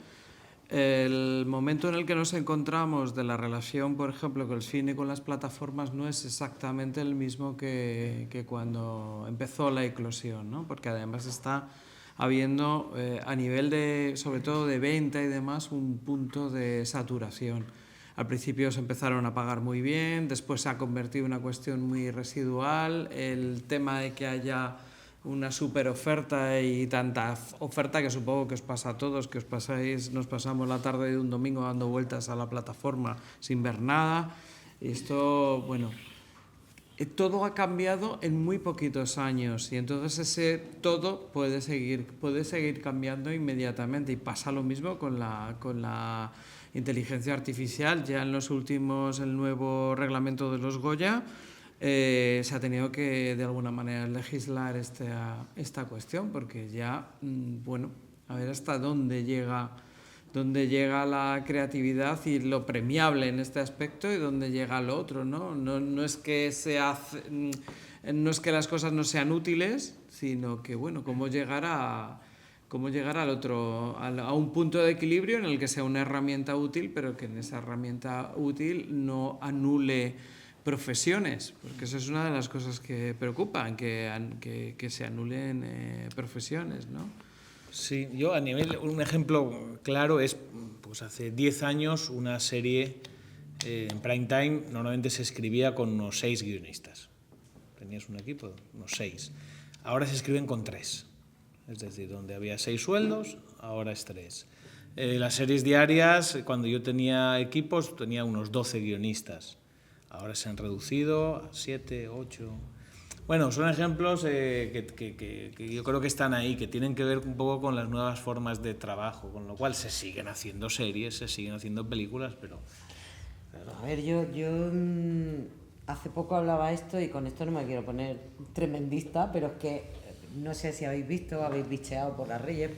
el momento en el que nos encontramos de la relación, por ejemplo, con el cine con las plataformas no es exactamente el mismo que cuando empezó la eclosión, ¿no? Porque además está habiendo a nivel de, sobre todo de venta y demás, un punto de saturación. Al principio se empezaron a pagar muy bien, después se ha convertido en una cuestión muy residual. El tema de que haya una super oferta y tanta oferta, que supongo que os pasa a todos, que nos pasamos la tarde de un domingo dando vueltas a la plataforma sin ver nada. Esto, bueno, todo ha cambiado en muy poquitos años y entonces ese todo puede seguir cambiando inmediatamente, y pasa lo mismo con la inteligencia artificial. Ya en los últimos, el nuevo reglamento de los Goya, se ha tenido que de alguna manera legislar esta cuestión, porque ya, bueno, a ver hasta dónde llega la creatividad y lo premiable en este aspecto, y dónde llega lo otro, ¿no? No es que las cosas no sean útiles, sino que, bueno, cómo llegar al otro, a un punto de equilibrio en el que sea una herramienta útil, pero que en esa herramienta útil no anule profesiones, porque eso es una de las cosas que preocupan, que se anulen profesiones, ¿no? Sí, yo un ejemplo claro es, pues hace 10 años una serie en prime time normalmente se escribía con unos 6 guionistas. Tenías un equipo, unos 6. Ahora se escriben con 3. Es decir, donde había 6 sueldos, ahora es 3. Las series diarias, cuando yo tenía equipos, tenía unos 12 guionistas. Ahora se han reducido a 7, 8... Bueno, son ejemplos que yo creo que están ahí, que tienen que ver un poco con las nuevas formas de trabajo, con lo cual se siguen haciendo series, se siguen haciendo películas, pero... A ver, yo hace poco hablaba esto, y con esto no me quiero poner tremendista, pero es que no sé si habéis visto, habéis bicheado por las redes,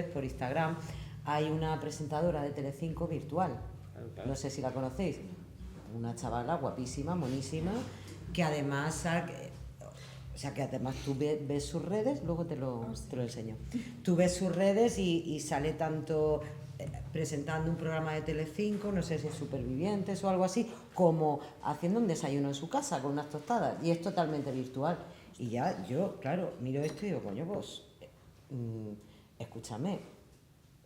por Instagram, hay una presentadora de Telecinco virtual, no sé si la conocéis, una chavala guapísima, monísima, que además tú ves sus redes, luego te lo enseño. Tú ves sus redes y sale tanto presentando un programa de Telecinco, no sé si es Supervivientes o algo así, como haciendo un desayuno en su casa con unas tostadas, y es totalmente virtual. Y ya yo, claro, miro esto y digo, coño, pues, escúchame,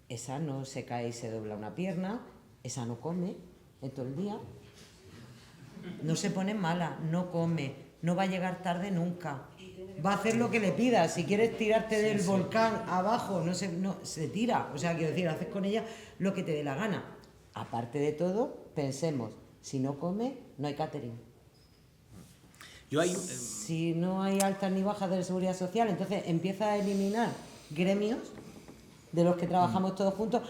esa no se cae y se dobla una pierna, esa no come en todo el día, no se pone mala, no come, no va a llegar tarde nunca, va a hacer lo que le pidas. Si quieres tirarte del volcán abajo, no se tira. O sea, quiero decir, haces con ella lo que te dé la gana. Aparte de todo, pensemos, si no come, no hay catering. Si no hay altas ni bajas de la seguridad social, entonces empieza a eliminar gremios de los que trabajamos todos juntos.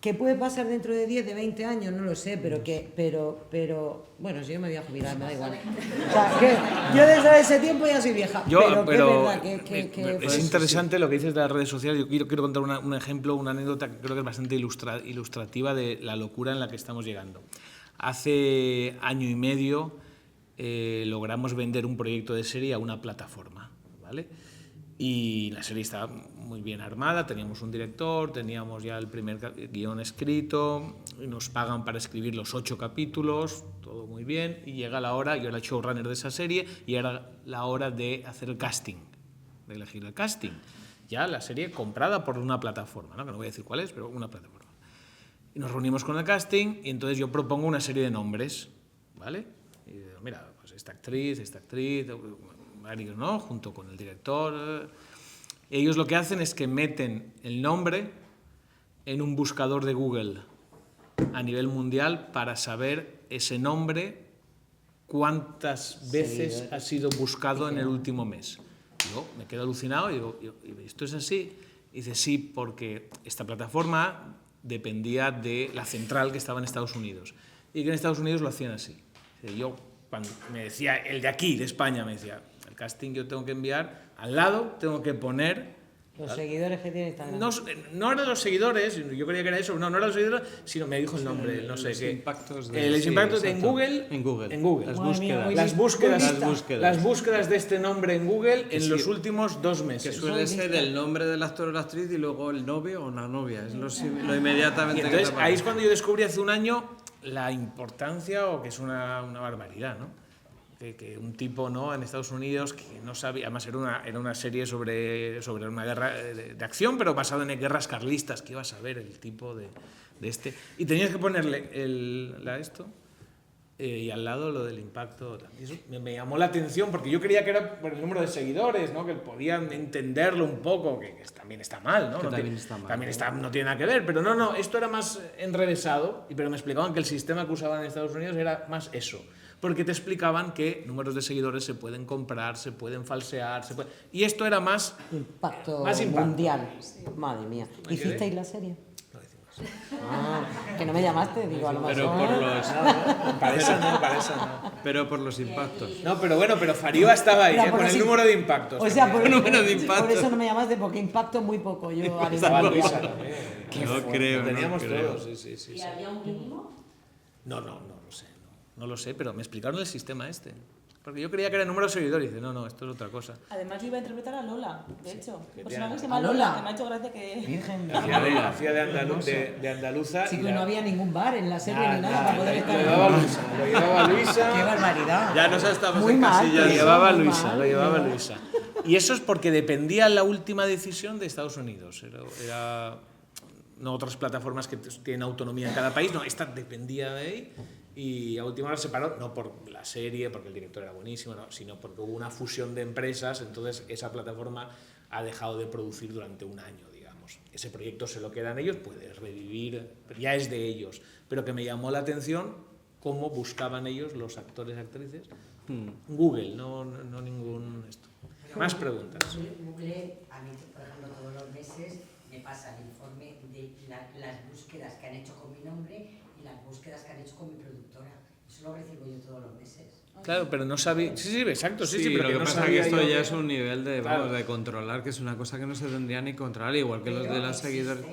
¿Qué puede pasar dentro de 10, de 20 años? No lo sé, pero bueno, si yo me voy a jubilar, me da igual. O sea, que yo desde ese tiempo ya soy vieja. Pero es verdad que es interesante lo que dices de las redes sociales. Yo quiero contar un ejemplo, una anécdota que creo que es bastante ilustrativa de la locura en la que estamos llegando. Hace año y medio logramos vender un proyecto de serie a una plataforma, ¿vale? Y la serie estaba muy bien armada, teníamos un director, teníamos ya el primer guión escrito, y nos pagan para escribir los 8 capítulos, todo muy bien, y llega la hora, yo era el showrunner de esa serie, y era la hora de hacer el casting, de elegir el casting. ya la serie comprada por una plataforma, ¿no? Que no voy a decir cuál es, pero una plataforma. Y nos reunimos con el casting y entonces yo propongo una serie de nombres, ¿vale? Y digo, mira, pues esta actriz, varios, ¿no? Junto con el director. Ellos lo que hacen es que meten el nombre en un buscador de Google a nivel mundial para saber ese nombre cuántas veces ha sido buscado en el último mes. Yo me quedo alucinado y digo, ¿esto es así? Y dice, sí, porque esta plataforma dependía de la central que estaba en Estados Unidos y que en Estados Unidos lo hacían así. Yo, cuando me decía, el de aquí, de España, me decía, el casting yo tengo que enviar, al lado tengo que poner... Los seguidores que tiene Instagram. No eran los seguidores, yo creía que era eso, no eran los seguidores, sino me dijo el nombre, no sé qué. Los impactos en Google. En Google. Las búsquedas de este nombre en Google en los últimos 2 meses. Que suele ser el nombre del actor o la actriz y luego el novio o la novia. Es lo inmediatamente. Y entonces ahí es cuando yo descubrí hace un año la importancia, o que es una barbaridad, ¿no? Que un tipo, ¿no?, en Estados Unidos que no sabía, además era una serie sobre una guerra de acción, pero basada en guerras carlistas, que iba a saber el tipo de este. Y tenías que ponerle esto y al lado lo del impacto. Eso me llamó la atención porque yo creía que era por el número de seguidores, ¿no?, que podían entenderlo un poco, que también está mal, ¿no? No tiene nada que ver, pero no, esto era más enrevesado, pero me explicaban que el sistema que usaban en Estados Unidos era más eso. Porque te explicaban que números de seguidores se pueden comprar, se pueden falsear, y esto era más impacto más mundial. Madre mía. ¿Hicisteis la serie? Lo decimos. Que no me llamaste, digo, a lo mejor. Pero por los... Para esa no. Pero por los impactos. No, pero bueno, Fariva estaba ahí, con el número de impactos. O sea, por eso no me llamaste, porque impacto muy poco. Yo Estaba Luisa también. No creo, lo teníamos no creo. todos, sí. ¿Y había un mínimo? No lo sé, pero me explicaron el sistema este. Porque yo creía que era el número de seguidores y dice, no, esto es otra cosa. Además yo iba a interpretar a Lola, de hecho. Un personaje que se ¿A llama Lola? Lola, que me ha hecho gracia que... Virgen. Hacía de andaluza. Sí, que no había ningún bar en la serie ni nada para poder estar. Lo llevaba Luisa. ¡Qué barbaridad! Ya nos estamos Muy mal, encasillas. Lo llevaba Luisa. Y eso es porque dependía la última decisión de Estados Unidos. Era no otras plataformas que tienen autonomía en cada país, no, esta dependía de ahí. Y a última hora se paró, no por la serie, porque el director era buenísimo, no, sino porque hubo una fusión de empresas, entonces esa plataforma ha dejado de producir durante un año, digamos. Ese proyecto se lo quedan ellos, puede revivir, ya es de ellos, pero que me llamó la atención cómo buscaban ellos los actores y actrices. Google, no ningún esto. Más preguntas. Google, a mí, por ejemplo, todos los meses me pasa el informe de las búsquedas que han hecho con mi nombre y las búsquedas que han hecho con mi productora. Eso lo recibo yo todos los meses. Claro, pero no sabía... Sí, exacto, sí, pero pero lo que no pasa es que esto yo ya es un nivel de, de controlar, que es una cosa que no se tendría ni controlar, igual que los de los seguidores.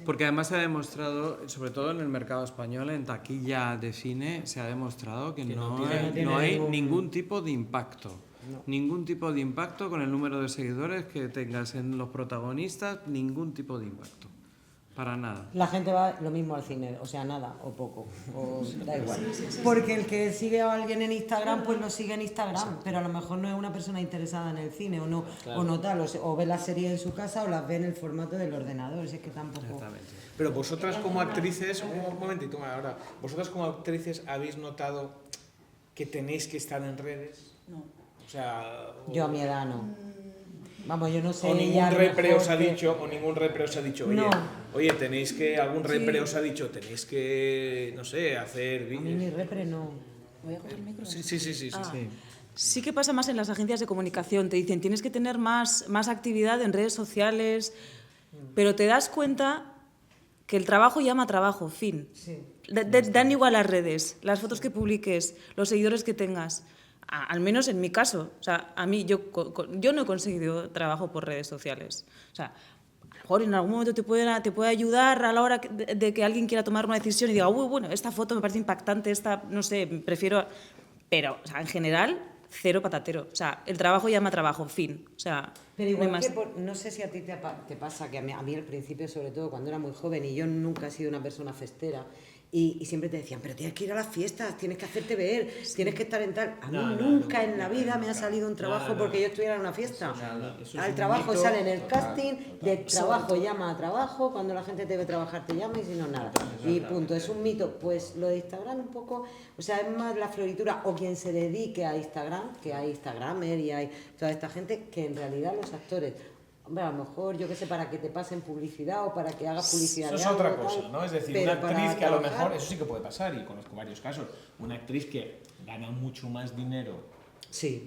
Porque además se ha demostrado, sobre todo en el mercado español, en taquilla de cine, se ha demostrado que no hay ningún tipo de impacto. No. Ningún tipo de impacto con el número de seguidores que tengas en los protagonistas, ningún tipo de impacto. Para nada. La gente va lo mismo al cine, o sea, nada o poco, o da igual. Porque el que sigue a alguien en Instagram, pues lo sigue en Instagram, pero a lo mejor no es una persona interesada en el cine, o no tal, o ve la serie en su casa o las ve en el formato del ordenador, es que tampoco... Exactamente. Pero vosotras como actrices, un momentito ahora, vosotras como actrices habéis notado que tenéis que estar en redes. No. O sea, yo a mi edad no. Vamos, yo no sé. O ningún repre os ha dicho, oye, tenéis que, algún repre os ha dicho, tenéis que, no sé, hacer vídeos. A mí mi repre no. ¿Voy a coger el micro? Sí. Sí que pasa más en las agencias de comunicación. Te dicen, tienes que tener más actividad en redes sociales, pero te das cuenta que el trabajo llama trabajo, fin. Sí. Dan igual las redes, las fotos que publiques, los seguidores que tengas. Al menos en mi caso, o sea, a mí yo no he conseguido trabajo por redes sociales. O sea, a lo mejor en algún momento te puede ayudar a la hora de que alguien quiera tomar una decisión y diga, uy, bueno, esta foto me parece impactante, esta, no sé, prefiero... Pero, o sea, en general, cero patatero. O sea, el trabajo llama trabajo, fin. O sea, pero igual no hay más. no sé si a ti te pasa, que a mí al principio, sobre todo cuando era muy joven, y yo nunca he sido una persona festera, y siempre te decían, pero tienes que ir a las fiestas, tienes que hacerte ver, tienes que estar en tal... A mí nunca en la vida me ha salido un trabajo porque yo estuviera en una fiesta. Al trabajo sale en el casting, de trabajo llama a trabajo, cuando la gente debe trabajar te llama y si no, nada. Y punto, es un mito. Pues lo de Instagram un poco, o sea, es más la floritura o quien se dedique a Instagram, que hay Instagramer y hay toda esta gente, que en realidad los actores... Hombre, a lo mejor, yo qué sé, para que te pasen publicidad o para que hagas publicidad. Eso es otra cosa, ¿no? Es decir, una actriz que a lo mejor, eso sí que puede pasar, y conozco varios casos, una actriz que gana mucho más dinero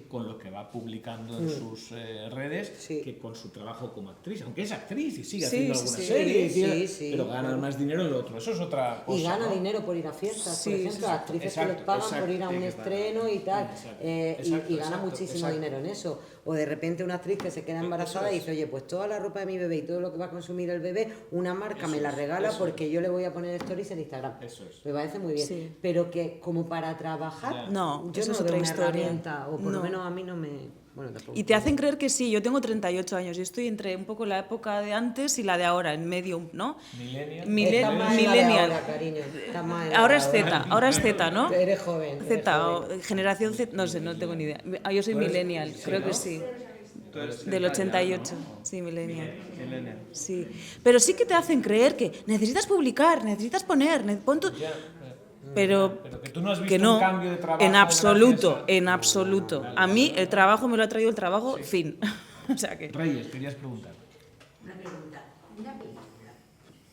con lo que va publicando en sus redes que con su trabajo como actriz, aunque es actriz y sigue haciendo alguna serie, pero gana más dinero en lo otro, eso es otra cosa. Y gana dinero por ir a fiestas, por ejemplo, actrices que les pagan por ir a un estreno y tal, y gana muchísimo dinero en eso. O de repente una actriz que se queda embarazada y dice, oye, pues toda la ropa de mi bebé y todo lo que va a consumir el bebé, una marca me la regala porque yo le voy a poner stories en Instagram. Me parece muy bien. Sí. Pero que como para trabajar, no, yo eso no es otra veo una historia. herramienta, o por lo menos a mí no me... Bueno, tampoco. Y te hacen creer que sí, yo tengo 38 años y estoy entre un poco la época de antes y la de ahora, en medio, ¿no? Millennial. Ahora es Z, ¿no? Eres joven. Z, generación Z, no sé, no tengo ni idea. Yo soy millennial, creo que sí. Del 88, sí, millennial. Sí. Pero sí que te hacen creer que necesitas publicar, necesitas poner, pon tu... Pero que tú no has visto que no, un cambio de trabajo en absoluto. A mí el trabajo me lo ha traído el trabajo, fin. O sea que... Reyes, querías preguntar. Una pregunta. Una película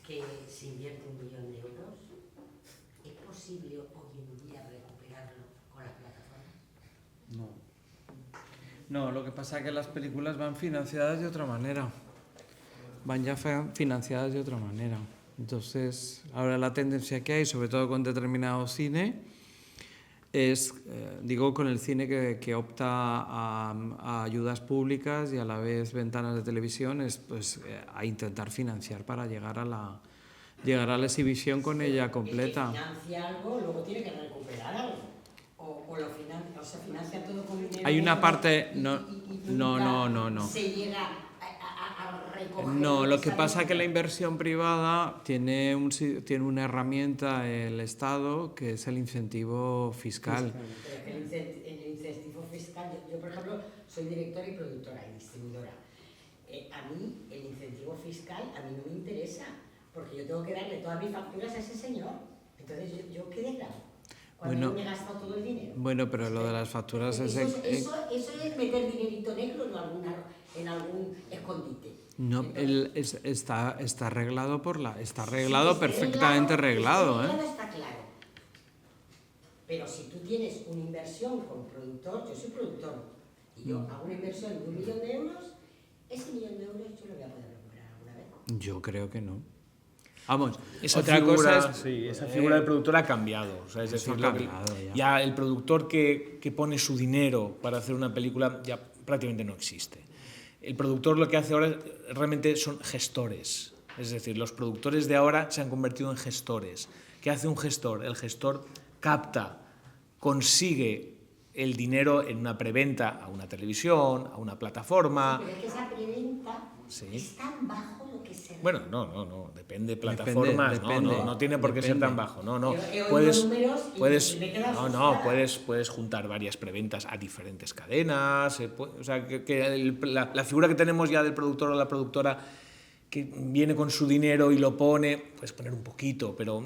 que se invierte 1 millón de euros, ¿es posible hoy en día recuperarlo con las plataformas? No, lo que pasa es que las películas van financiadas de otra manera. Van ya financiadas de otra manera. Entonces, ahora la tendencia que hay, sobre todo con determinado cine, es, digo, con el cine que opta a ayudas públicas y a la vez ventanas de televisión, es pues a intentar financiar para llegar a la exhibición con ella completa. Es que financia algo, luego tiene que recuperar algo. O lo financia, o sea, financia todo con dinero. Hay una parte... No. Se llega a recoger. No, lo que pasa es que la inversión privada tiene una herramienta el Estado que es el incentivo fiscal. El incentivo fiscal, yo por ejemplo soy directora y productora y distribuidora. A mí el incentivo fiscal a mí no me interesa porque yo tengo que darle todas mis facturas a ese señor. Entonces yo qué declaro. Cuando yo me he gastado todo el dinero. Bueno, pero lo de las facturas eso es meter dinerito negro en algún escondite. No, está arreglado perfectamente arreglado, Está claro. Pero si tú tienes una inversión con productor, yo soy productor y yo hago una inversión de 1 millón de euros, ese 1 millón de euros yo lo voy a poder recuperar alguna vez. Yo creo que no. Vamos, esa figura del productor ha cambiado. O sea, es decir, ya el productor que pone su dinero para hacer una película ya prácticamente no existe. El productor lo que hace ahora realmente son gestores. Es decir, los productores de ahora se han convertido en gestores. ¿Qué hace un gestor? El gestor capta, consigue el dinero en una preventa a una televisión, a una plataforma. Pero es que esa preventa es tan bajo lo que se... Bueno, no, depende de plataformas, no tiene por qué ser tan bajo, puedes juntar varias preventas a diferentes cadenas, o sea, la figura que tenemos ya del productor o la productora que viene con su dinero y lo pone, puedes poner un poquito, pero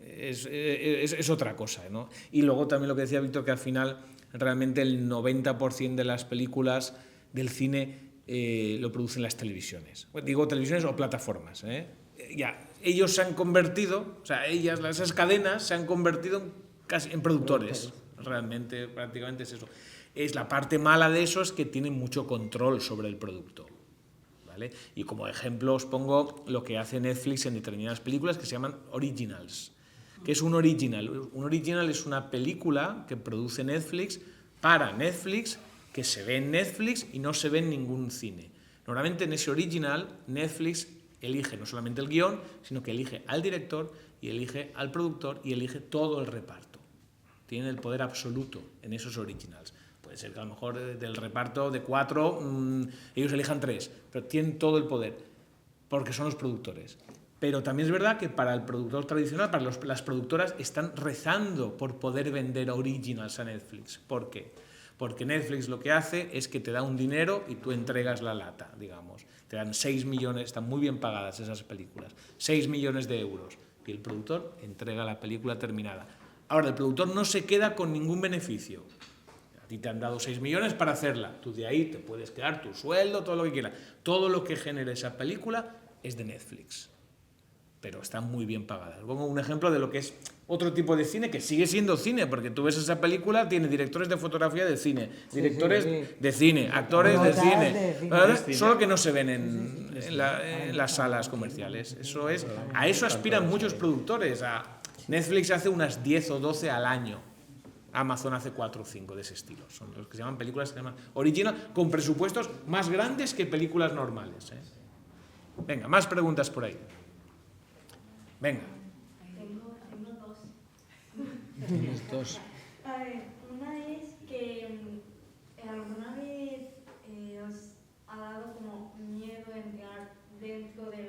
es otra cosa, ¿no? Y luego también lo que decía Víctor, que al final realmente el 90% de las películas del cine lo producen las televisiones. Digo televisiones o plataformas. Ya, ellos se han convertido, o sea, esas cadenas se han convertido casi en productores. Realmente, prácticamente es eso. Es la parte mala de eso, es que tienen mucho control sobre el producto. ¿Vale? Y como ejemplo os pongo lo que hace Netflix en determinadas películas que se llaman originals. ¿Qué es un original? Un original es una película que produce Netflix para Netflix, que se ve en Netflix y no se ve en ningún cine. Normalmente en ese original Netflix elige no solamente el guión, sino que elige al director y elige al productor y elige todo el reparto. Tienen el poder absoluto en esos originals. Puede ser que a lo mejor del reparto de 4 ellos elijan 3, pero tienen todo el poder porque son los productores. Pero también es verdad que para el productor tradicional, para las productoras, están rezando por poder vender originals a Netflix. ¿Por qué? Porque Netflix lo que hace es que te da un dinero y tú entregas la lata, digamos. Te dan 6 millones, están muy bien pagadas esas películas, 6 millones de euros. Y el productor entrega la película terminada. Ahora, el productor no se queda con ningún beneficio. A ti te han dado 6 millones para hacerla. Tú de ahí te puedes quedar tu sueldo, todo lo que quieras. Todo lo que genere esa película es de Netflix. Pero está muy bien pagada. Os pongo un ejemplo de lo que es otro tipo de cine, que sigue siendo cine, porque tú ves esa película, tiene directores de fotografía de cine, directores de cine, actores de cine, solo que no se ven en las salas comerciales. Eso es, a eso aspiran muchos productores. Netflix hace unas 10 o 12 al año. Amazon hace 4 o 5 de ese estilo. Son los que se llaman películas que se llaman original, con presupuestos más grandes que películas normales. Venga, más preguntas por ahí. Venga. Tengo dos. Tienes dos. A ver, una es que alguna vez os ha dado como miedo entrar dentro de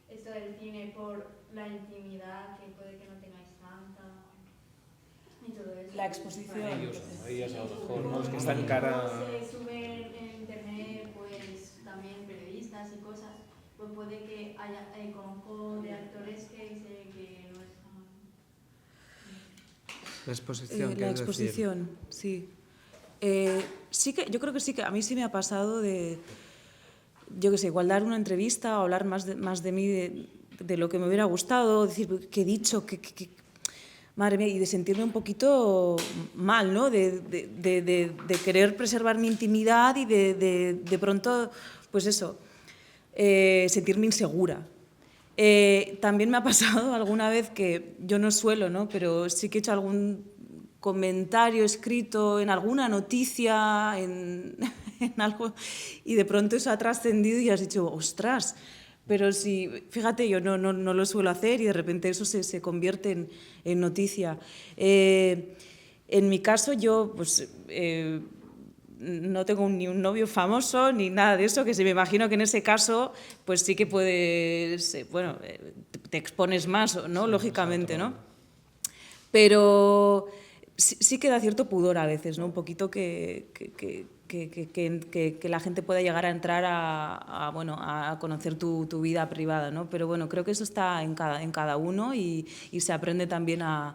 esto del cine por la intimidad, que puede que no tengáis tanta y todo eso. La exposición. Ellos a lo mejor, ¿no? Los que están cara... Se suben en internet, pues también periodistas y cosas. Pues puede que haya, conozco de actores que dicen que no están... La exposición, la exposición, sí. Sí que, yo creo que sí que a mí sí me ha pasado de, yo qué sé, igual dar una entrevista o hablar más de mí, de lo que me hubiera gustado, decir qué he dicho, madre mía, y de sentirme un poquito mal, ¿no? De querer preservar mi intimidad y de pronto, pues eso, sentirme insegura. También me ha pasado alguna vez que yo no suelo, ¿no? Pero sí que he hecho algún comentario escrito en alguna noticia, en algo, y de pronto eso ha trascendido y has dicho, ostras, pero si, fíjate, yo no lo suelo hacer y de repente eso se convierte en noticia. En mi caso, yo, pues... no tengo ni un novio famoso ni nada de eso, que se me imagino que en ese caso pues sí que puedes, bueno, te expones más, ¿no? Lógicamente, ¿no? Pero sí que da cierto pudor a veces, ¿no? Un poquito que la gente pueda llegar a entrar a conocer tu vida privada, ¿no? Pero bueno, creo que eso está en cada uno y se aprende también a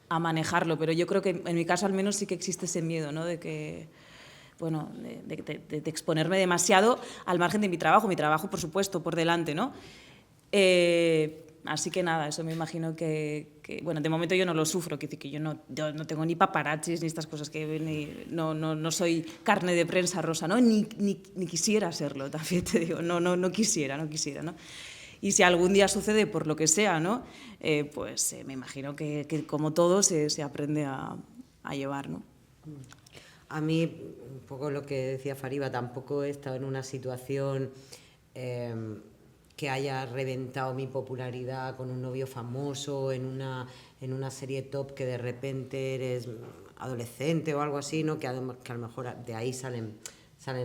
manejarlo, pero yo creo que en mi caso al menos sí que existe ese miedo, ¿no? De que... bueno, de exponerme demasiado al margen de mi trabajo por supuesto, por delante, ¿no? Así que nada, eso me imagino que bueno, de momento yo no lo sufro, que yo no tengo ni paparazzis ni estas cosas, no soy carne de prensa rosa, ¿no? Ni quisiera serlo, también te digo, no quisiera, ¿no? Y si algún día sucede por lo que sea, ¿no? Pues me imagino que como todo se aprende a llevar, ¿no? A mí, un poco lo que decía Fariba, tampoco he estado en una situación que haya reventado mi popularidad con un novio famoso, en una serie top que de repente eres adolescente o algo así, ¿no? Que a lo mejor de ahí salen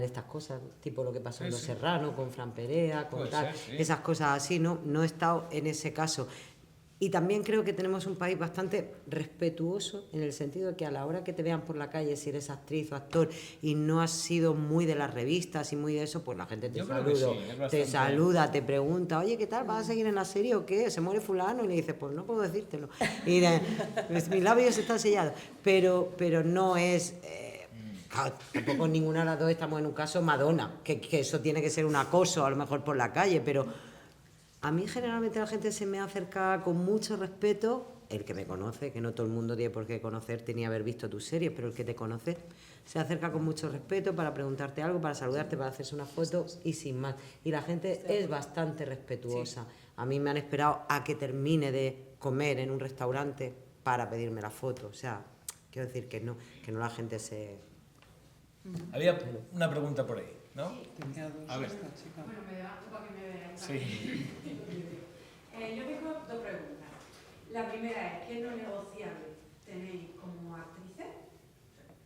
estas cosas, tipo lo que pasó en Los Serrano, con Fran Perea, con tal, esas cosas así, ¿no? No he estado en ese caso. Y también creo que tenemos un país bastante respetuoso en el sentido de que a la hora que te vean por la calle, si eres actriz o actor y no has sido muy de las revistas y muy de eso, pues la gente te saluda, te pregunta, oye, ¿qué tal? ¿Vas a seguir en la serie o qué? ¿Se muere fulano? Y le dices, pues no puedo decírtelo. Y mis labios están sellados. Pero no es... Claro, tampoco ninguna de las dos estamos en un caso Madonna, que eso tiene que ser un acoso a lo mejor por la calle, pero... A mí generalmente la gente se me acerca con mucho respeto, el que me conoce, que no todo el mundo tiene por qué conocerte ni haber visto tus series, pero el que te conoce se acerca con mucho respeto para preguntarte algo, para saludarte, para hacerse una foto y sin más. Y la gente es bastante respetuosa. A mí me han esperado a que termine de comer en un restaurante para pedirme la foto. O sea, quiero decir que no la gente se... Había una pregunta por ahí, ¿no? A ver. Bueno, me levanto para que me vean. Sí. Yo tengo dos preguntas. La primera es, ¿qué no negociable tenéis como actrices?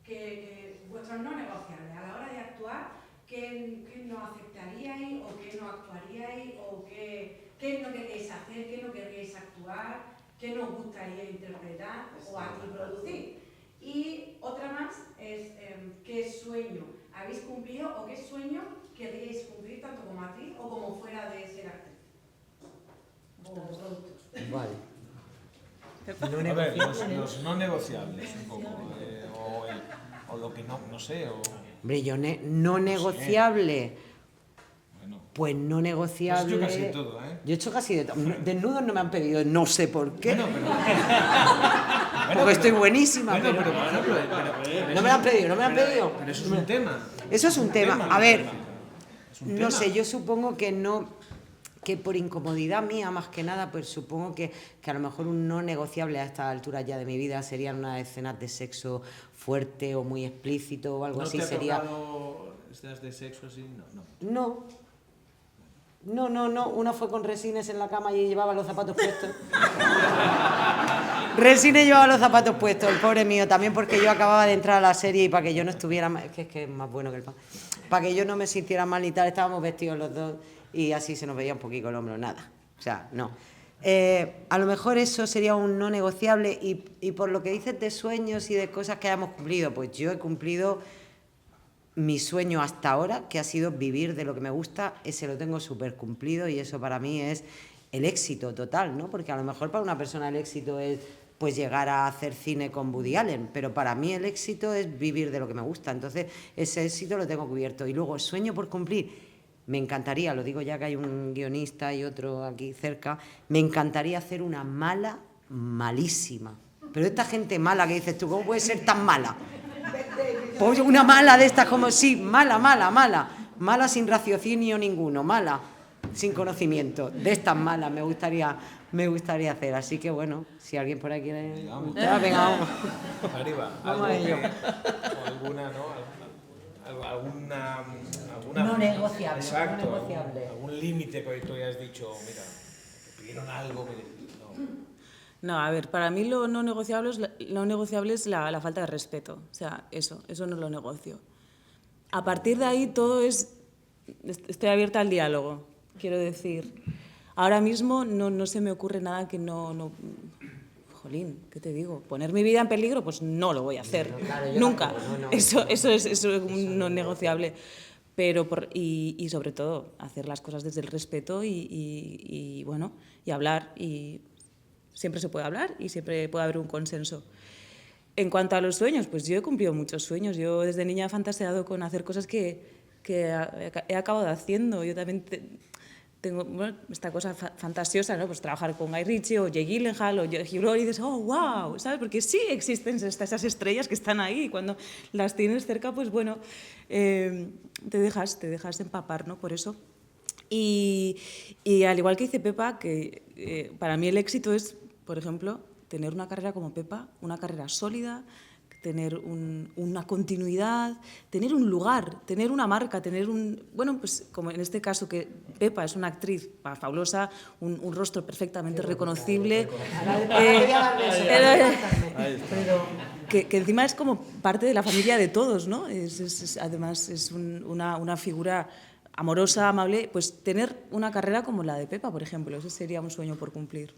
Que vuestros no negociables a la hora de actuar, qué no aceptaríais o qué no actuaríais o qué no queréis hacer, qué no querríais actuar, qué nos gustaría interpretar o aquí producir. Y otra más es qué sueño habéis cumplido o qué sueño querríais cumplir tanto como actriz o como fuera de ser actriz. O productor. Vale. A ver, los no negociables, un poco, o lo que no sé, o... Hombre, yo no negociable. Bueno, Pues no negociable. has hecho casi todo, ¿eh? Yo he hecho casi de todo. Desnudos no me han pedido, no sé por qué. Bueno, Porque estoy buenísima. Bueno, pero pero no me lo han pedido, no me lo han pedido. Pero eso es un tema. Eso es un tema. A ver, no tema. sé, yo supongo que no, que por incomodidad mía más que nada, pues supongo que a lo mejor un no negociable a estas alturas ya de mi vida serían unas escenas de sexo fuerte o muy explícito o algo así. ¿No te ha sería. tocado escenas de sexo así? No. No. Una fue con Resines en la cama y llevaba los zapatos puestos. Resines llevaba los zapatos puestos, el pobre mío, también porque yo acababa de entrar a la serie y para que yo no estuviera mal, es que es más bueno que el pan, para que yo no me sintiera mal ni tal, estábamos vestidos los dos y así se nos veía un poquito el hombro, nada, o sea, no. A lo mejor eso sería un no negociable y por lo que dices de sueños y de cosas que hayamos cumplido, pues yo he cumplido mi sueño hasta ahora, que ha sido vivir de lo que me gusta, ese lo tengo súper cumplido y eso para mí es el éxito total, ¿no? Porque a lo mejor para una persona el éxito es pues llegar a hacer cine con Woody Allen, pero para mí el éxito es vivir de lo que me gusta, entonces ese éxito lo tengo cubierto. Y luego el sueño por cumplir, me encantaría, lo digo ya que hay un guionista y otro aquí cerca, me encantaría hacer una mala malísima. Pero esta gente mala que dices tú, ¿cómo puede ser tan mala? Pues una mala de estas como, sí, mala sin raciocinio ninguno, mala, sin conocimiento. De estas malas me gustaría hacer. Así que bueno, si alguien por ahí quiere... Venga, vamos. Arriba. Vamos a ello. Alguna, ¿no? Alguna... No negociable. Exacto. No negociable. Algún límite que tú hayas dicho, mira, me pidieron algo que... No. No, a ver, para mí lo no negociable es la falta de respeto. O sea, eso no lo negocio. A partir de ahí todo es... Estoy abierta al diálogo, quiero decir. Ahora mismo no se me ocurre nada que no... Jolín, ¿qué te digo? ¿Poner mi vida en peligro? Pues no lo voy a hacer. No, claro, nunca. No. Eso es un no negociable. Pero y sobre todo, hacer las cosas desde el respeto y bueno, y hablar y... Siempre se puede hablar y siempre puede haber un consenso. En cuanto a los sueños, pues yo he cumplido muchos sueños. Yo desde niña he fantaseado con hacer cosas que he acabado haciendo. Yo también tengo esta cosa fantasiosa, ¿no? Pues trabajar con Guy Ritchie o Jake Gyllenhaal o Hugh Laurie y dices, oh, wow, ¿sabes? Porque sí existen esas estrellas que están ahí y cuando las tienes cerca, pues bueno, te dejas empapar, ¿no? Por eso. Y al igual que dice Pepa, que para mí el éxito es, por ejemplo, tener una carrera como Pepa, una carrera sólida, tener una continuidad, tener un lugar, tener una marca, tener bueno, pues como en este caso que Pepa es una actriz fabulosa, un rostro perfectamente reconocible, que encima es como parte de la familia de todos, ¿no? Además es una figura amorosa, amable, pues tener una carrera como la de Pepa, por ejemplo, ese sería un sueño por cumplir.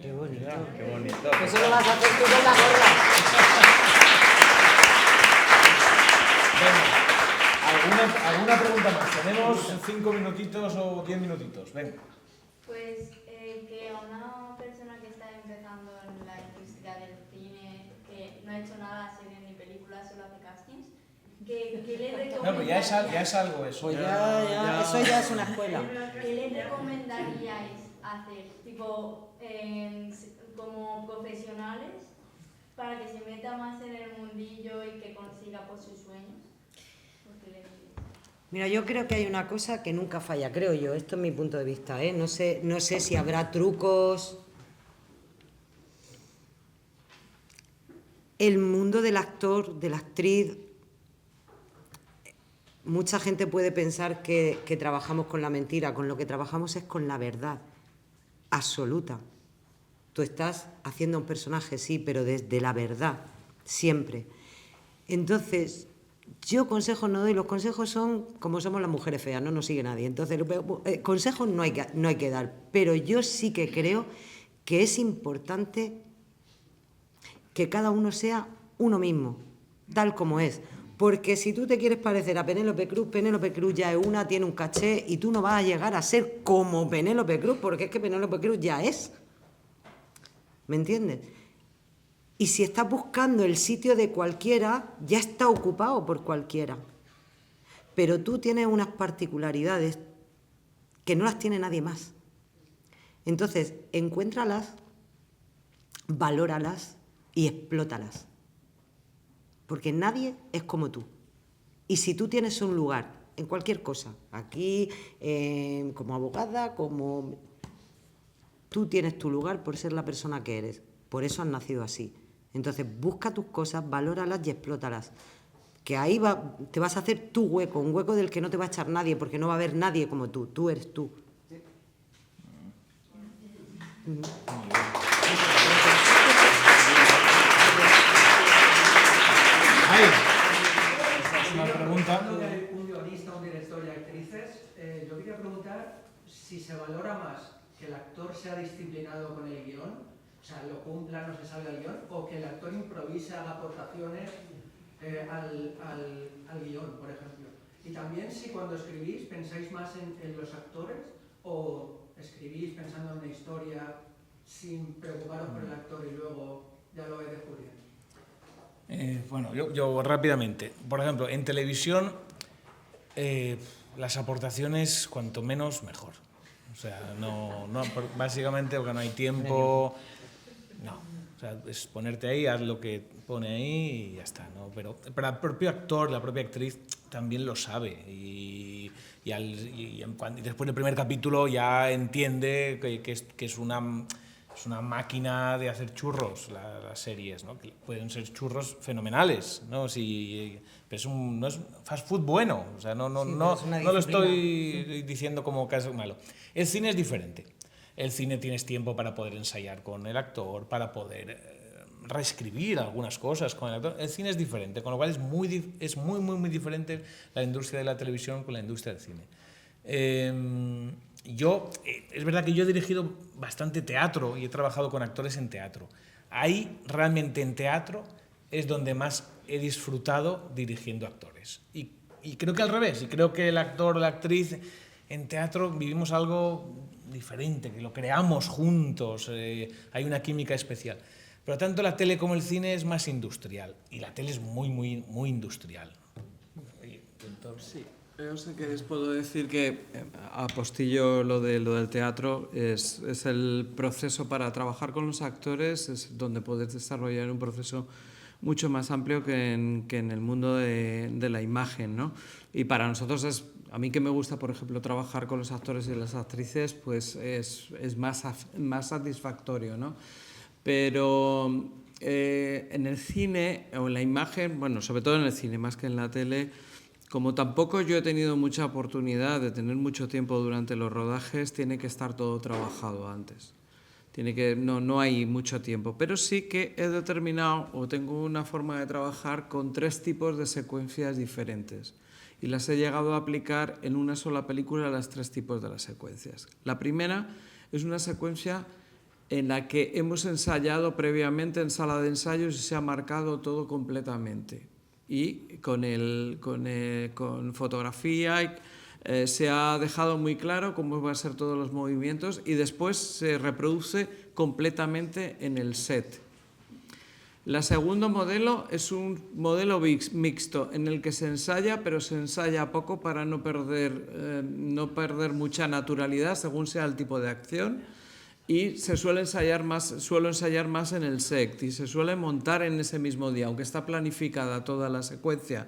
Qué bonito. Qué bonito. Eso lo vas a hacer tú con la gorra. Venga, ¿alguna pregunta más? Tenemos 5 minutitos o 10 minutitos. Venga. Pues que a una persona que está empezando en la industria del cine, que no ha hecho nada, series ni películas, solo hace castings, ¿qué le recomendaríais? No, pero ya es algo eso. Pues ya, eso ya es una escuela. ¿Qué le recomendaríais hacer? Tipo, como profesionales, para que se meta más en el mundillo y que consiga por sus sueños. Mira, yo creo que hay una cosa que nunca falla, creo yo, esto es mi punto de vista, ¿eh? No sé si habrá trucos. El mundo del actor, de la actriz, mucha gente puede pensar que trabajamos con la mentira, con lo que trabajamos es con la verdad absoluta. Tú estás haciendo un personaje, sí, pero desde la verdad, siempre. Entonces, Yo consejos no doy, los consejos son como somos las mujeres feas, no nos sigue nadie. Entonces, consejos no hay que dar, pero yo sí que creo que es importante que cada uno sea uno mismo, tal como es. Porque si tú te quieres parecer a Penélope Cruz ya es una, tiene un caché y tú no vas a llegar a ser como Penélope Cruz, porque es que Penélope Cruz ya es. ¿Me entiendes? Y si estás buscando el sitio de cualquiera, ya está ocupado por cualquiera. Pero tú tienes unas particularidades que no las tiene nadie más. Entonces, encuéntralas, valóralas y explótalas. Porque nadie es como tú. Y si tú tienes un lugar, en cualquier cosa, aquí, como abogada, como... Tú tienes tu lugar por ser la persona que eres. Por eso has nacido así. Entonces, busca tus cosas, valóralas y explótalas. Que ahí te vas a hacer tu hueco, un hueco del que no te va a echar nadie, porque no va a haber nadie como tú. Tú eres tú. Una pregunta. Un guionista, un director y actrices. Yo quería preguntar si se valora más que el actor sea disciplinado con el guión, o sea, lo cumpla, no se salga el guión, o que el actor improvise, haga aportaciones al guión, por ejemplo. Y también si cuando escribís pensáis más en los actores o escribís pensando en una historia sin preocuparos por el actor y luego ya lo vais descubriendo. Bueno, yo rápidamente. Por ejemplo, en televisión las aportaciones cuanto menos mejor. O sea, no básicamente porque no hay tiempo. No, o sea, es ponerte ahí, haz lo que pone ahí y ya está, ¿no? Pero el propio actor, la propia actriz también lo sabe y después del primer capítulo ya entiende que es una máquina de hacer churros las series, ¿no? Que pueden ser churros fenomenales, ¿no? Pero no es fast food bueno, o sea, no lo estoy diciendo como caso malo. El cine es diferente. El cine tienes tiempo para poder ensayar con el actor, para poder reescribir algunas cosas con el actor. El cine es diferente, con lo cual es muy diferente la industria de la televisión con la industria del cine. Es verdad que yo he dirigido bastante teatro y he trabajado con actores en teatro. Ahí realmente en teatro es donde más he disfrutado dirigiendo actores. Y creo que al revés, y creo que el actor o la actriz en teatro vivimos algo diferente, que lo creamos juntos, hay una química especial. Pero tanto la tele como el cine es más industrial, y la tele es muy industrial. Sí, yo sé que les puedo decir que apostillo lo del teatro es el proceso para trabajar con los actores, es donde puedes desarrollar un proceso mucho más amplio que en el mundo de la imagen, ¿no? Y para nosotros a mí que me gusta, por ejemplo, trabajar con los actores y las actrices, pues es más satisfactorio, ¿no? Pero en el cine o en la imagen, bueno, sobre todo en el cine más que en la tele, como tampoco yo he tenido mucha oportunidad de tener mucho tiempo durante los rodajes, tiene que estar todo trabajado antes. No hay mucho tiempo, pero sí que he determinado o tengo una forma de trabajar con 3 tipos de secuencias diferentes. Y las he llegado a aplicar en una sola película las 3 tipos de las secuencias. La primera es una secuencia en la que hemos ensayado previamente en sala de ensayos y se ha marcado todo completamente. Y con fotografía se ha dejado muy claro cómo van a ser todos los movimientos y después se reproduce completamente en el set. El segundo modelo es un modelo mixto en el que se ensaya, pero se ensaya poco para no perder mucha naturalidad según sea el tipo de acción, y suelo ensayar más en el set y se suele montar en ese mismo día, aunque está planificada toda la secuencia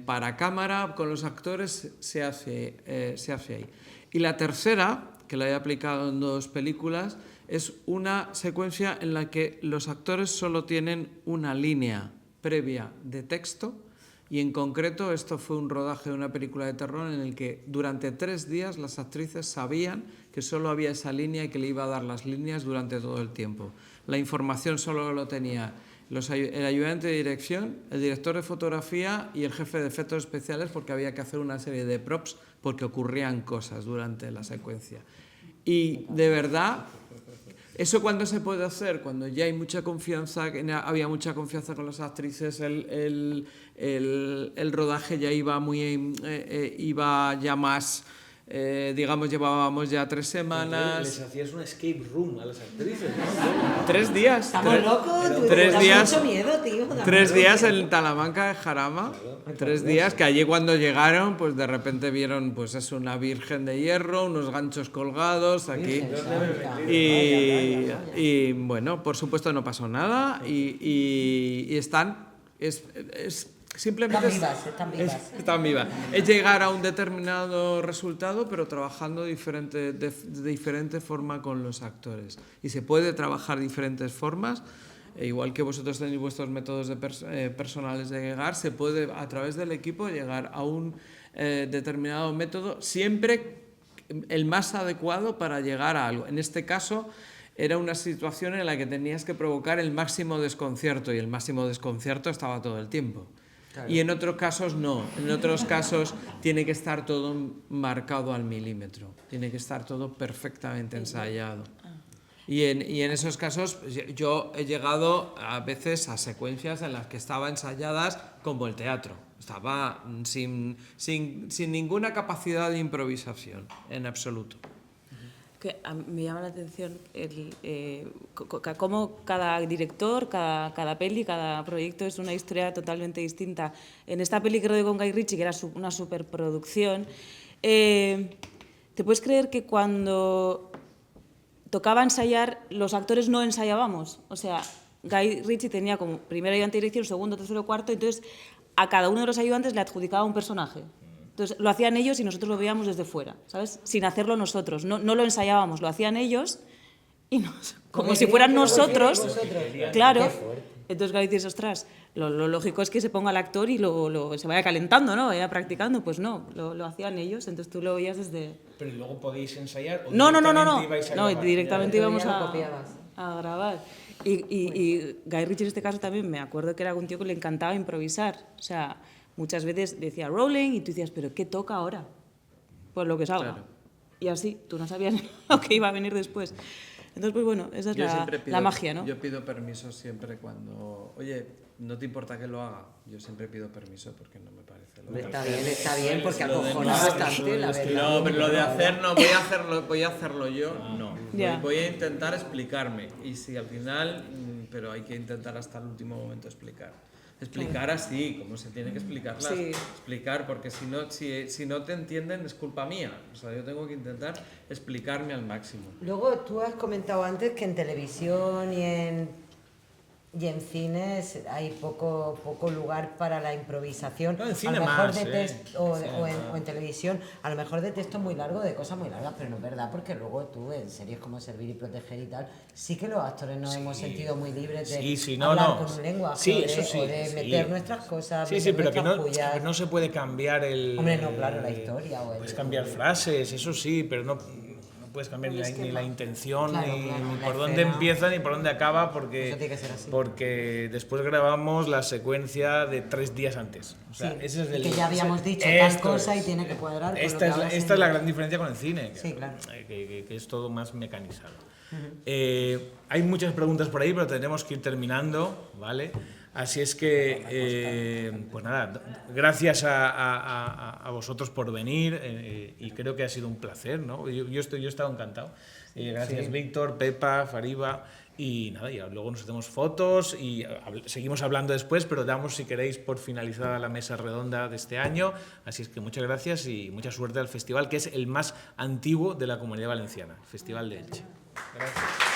para cámara con los actores, se hace ahí. Y la tercera, que la he aplicado en 2 películas, es una secuencia en la que los actores solo tienen una línea previa de texto, y en concreto esto fue un rodaje de una película de terror en el que durante 3 días las actrices sabían que solo había esa línea y que le iba a dar las líneas durante todo el tiempo. La información solo lo tenía el ayudante de dirección, el director de fotografía y el jefe de efectos especiales, porque había que hacer una serie de props porque ocurrían cosas durante la secuencia. Y de verdad, ¿eso cuándo se puede hacer? Cuando ya hay mucha confianza, había mucha confianza con las actrices, el rodaje ya iba ya más... digamos, llevábamos ya 3 semanas. Les hacías un escape room a las actrices. 3 días. Estamos locos, tú 3 das días. mucho miedo, tío. 3 días en Talamanca de Jarama. 3 días que allí cuando llegaron, pues de repente vieron, pues es una virgen de hierro, unos ganchos colgados aquí. Y bueno, por supuesto no pasó nada y están. Simplemente están vivas. Es llegar a un determinado resultado, pero trabajando de diferente forma con los actores. Y se puede trabajar de diferentes formas, igual que vosotros tenéis vuestros métodos personales de llegar, se puede a través del equipo llegar a un determinado método, siempre el más adecuado para llegar a algo. En este caso, era una situación en la que tenías que provocar el máximo desconcierto, y el máximo desconcierto estaba todo el tiempo. Claro. Y en otros casos no, en otros casos tiene que estar todo marcado al milímetro, tiene que estar todo perfectamente ensayado. Y en esos casos yo he llegado a veces a secuencias en las que estaba ensayadas como el teatro, estaba sin ninguna capacidad de improvisación en absoluto. Que me llama la atención cómo cada director, cada peli, cada proyecto es una historia totalmente distinta. En esta peli que rodé con Guy Ritchie, que era una superproducción, ¿te puedes creer que cuando tocaba ensayar, los actores no ensayábamos? O sea, Guy Ritchie tenía como primer ayudante de dirección, segundo, tercero, cuarto, entonces a cada uno de los ayudantes le adjudicaba un personaje. Entonces lo hacían ellos y nosotros lo veíamos desde fuera, ¿sabes? Sin hacerlo nosotros, no lo ensayábamos, lo hacían ellos y como si fueran nosotros, claro. Entonces Gaby dices, ostras, lo lógico es que se ponga el actor y se vaya calentando, ¿no? Vaya practicando, pues no, lo hacían ellos, entonces tú lo veías desde... ¿Pero luego podéis ensayar? ¿O No, directamente íbamos a grabar. Y Guy Ritchie en este caso también me acuerdo que era un tío que le encantaba improvisar, o sea... Muchas veces decía rolling y tú decías, ¿pero qué toca ahora? Pues lo que salga. Claro. Y así, tú no sabías lo que iba a venir después. Entonces, pues bueno, esa es la magia, ¿no? Yo pido permiso siempre cuando... Oye, ¿no te importa que lo haga? Yo siempre pido permiso porque no me parece lo Está bien, porque acojona bastante, la verdad. No, pero lo de hacer no, voy a hacerlo yo, no. Voy a intentar explicarme. Y si al final... Pero hay que intentar hasta el último momento explicar así, como se tiene que explicar, porque si no te entienden es culpa mía, o sea, yo tengo que intentar explicarme al máximo. Luego tú has comentado antes que en televisión y en cines hay poco lugar para la improvisación. No, en cine a lo mejor más, o en televisión, a lo mejor de texto muy largo, de cosas muy largas, pero no es verdad, porque luego tú en series como Servir y Proteger y tal, sí que los actores nos hemos sentido muy libres de hablar con un lenguaje o de meter nuestras cosas, pero que no se puede cambiar Hombre, no, claro, la historia. Puedes cambiar frases, eso sí, pero no puedes cambiar ni la intención, ni por dónde empieza ni por dónde acaba, porque después grabamos la secuencia de 3 días antes. O sea, ese es que ya habíamos dicho tal cosa y tiene que cuadrar. Esta es la gran diferencia con el cine, claro. que es todo más mecanizado. Hay muchas preguntas por ahí, pero tendremos que ir terminando, ¿vale? Así es que, pues nada, gracias a vosotros por venir y creo que ha sido un placer, ¿no? Yo he estado encantado. Gracias Víctor, Pepa, Fariba y nada, y luego nos hacemos fotos y seguimos hablando después, pero damos, si queréis, por finalizada la mesa redonda de este año. Así es que muchas gracias y mucha suerte al festival, que es el más antiguo de la Comunidad Valenciana, el Festival de Elche. Gracias.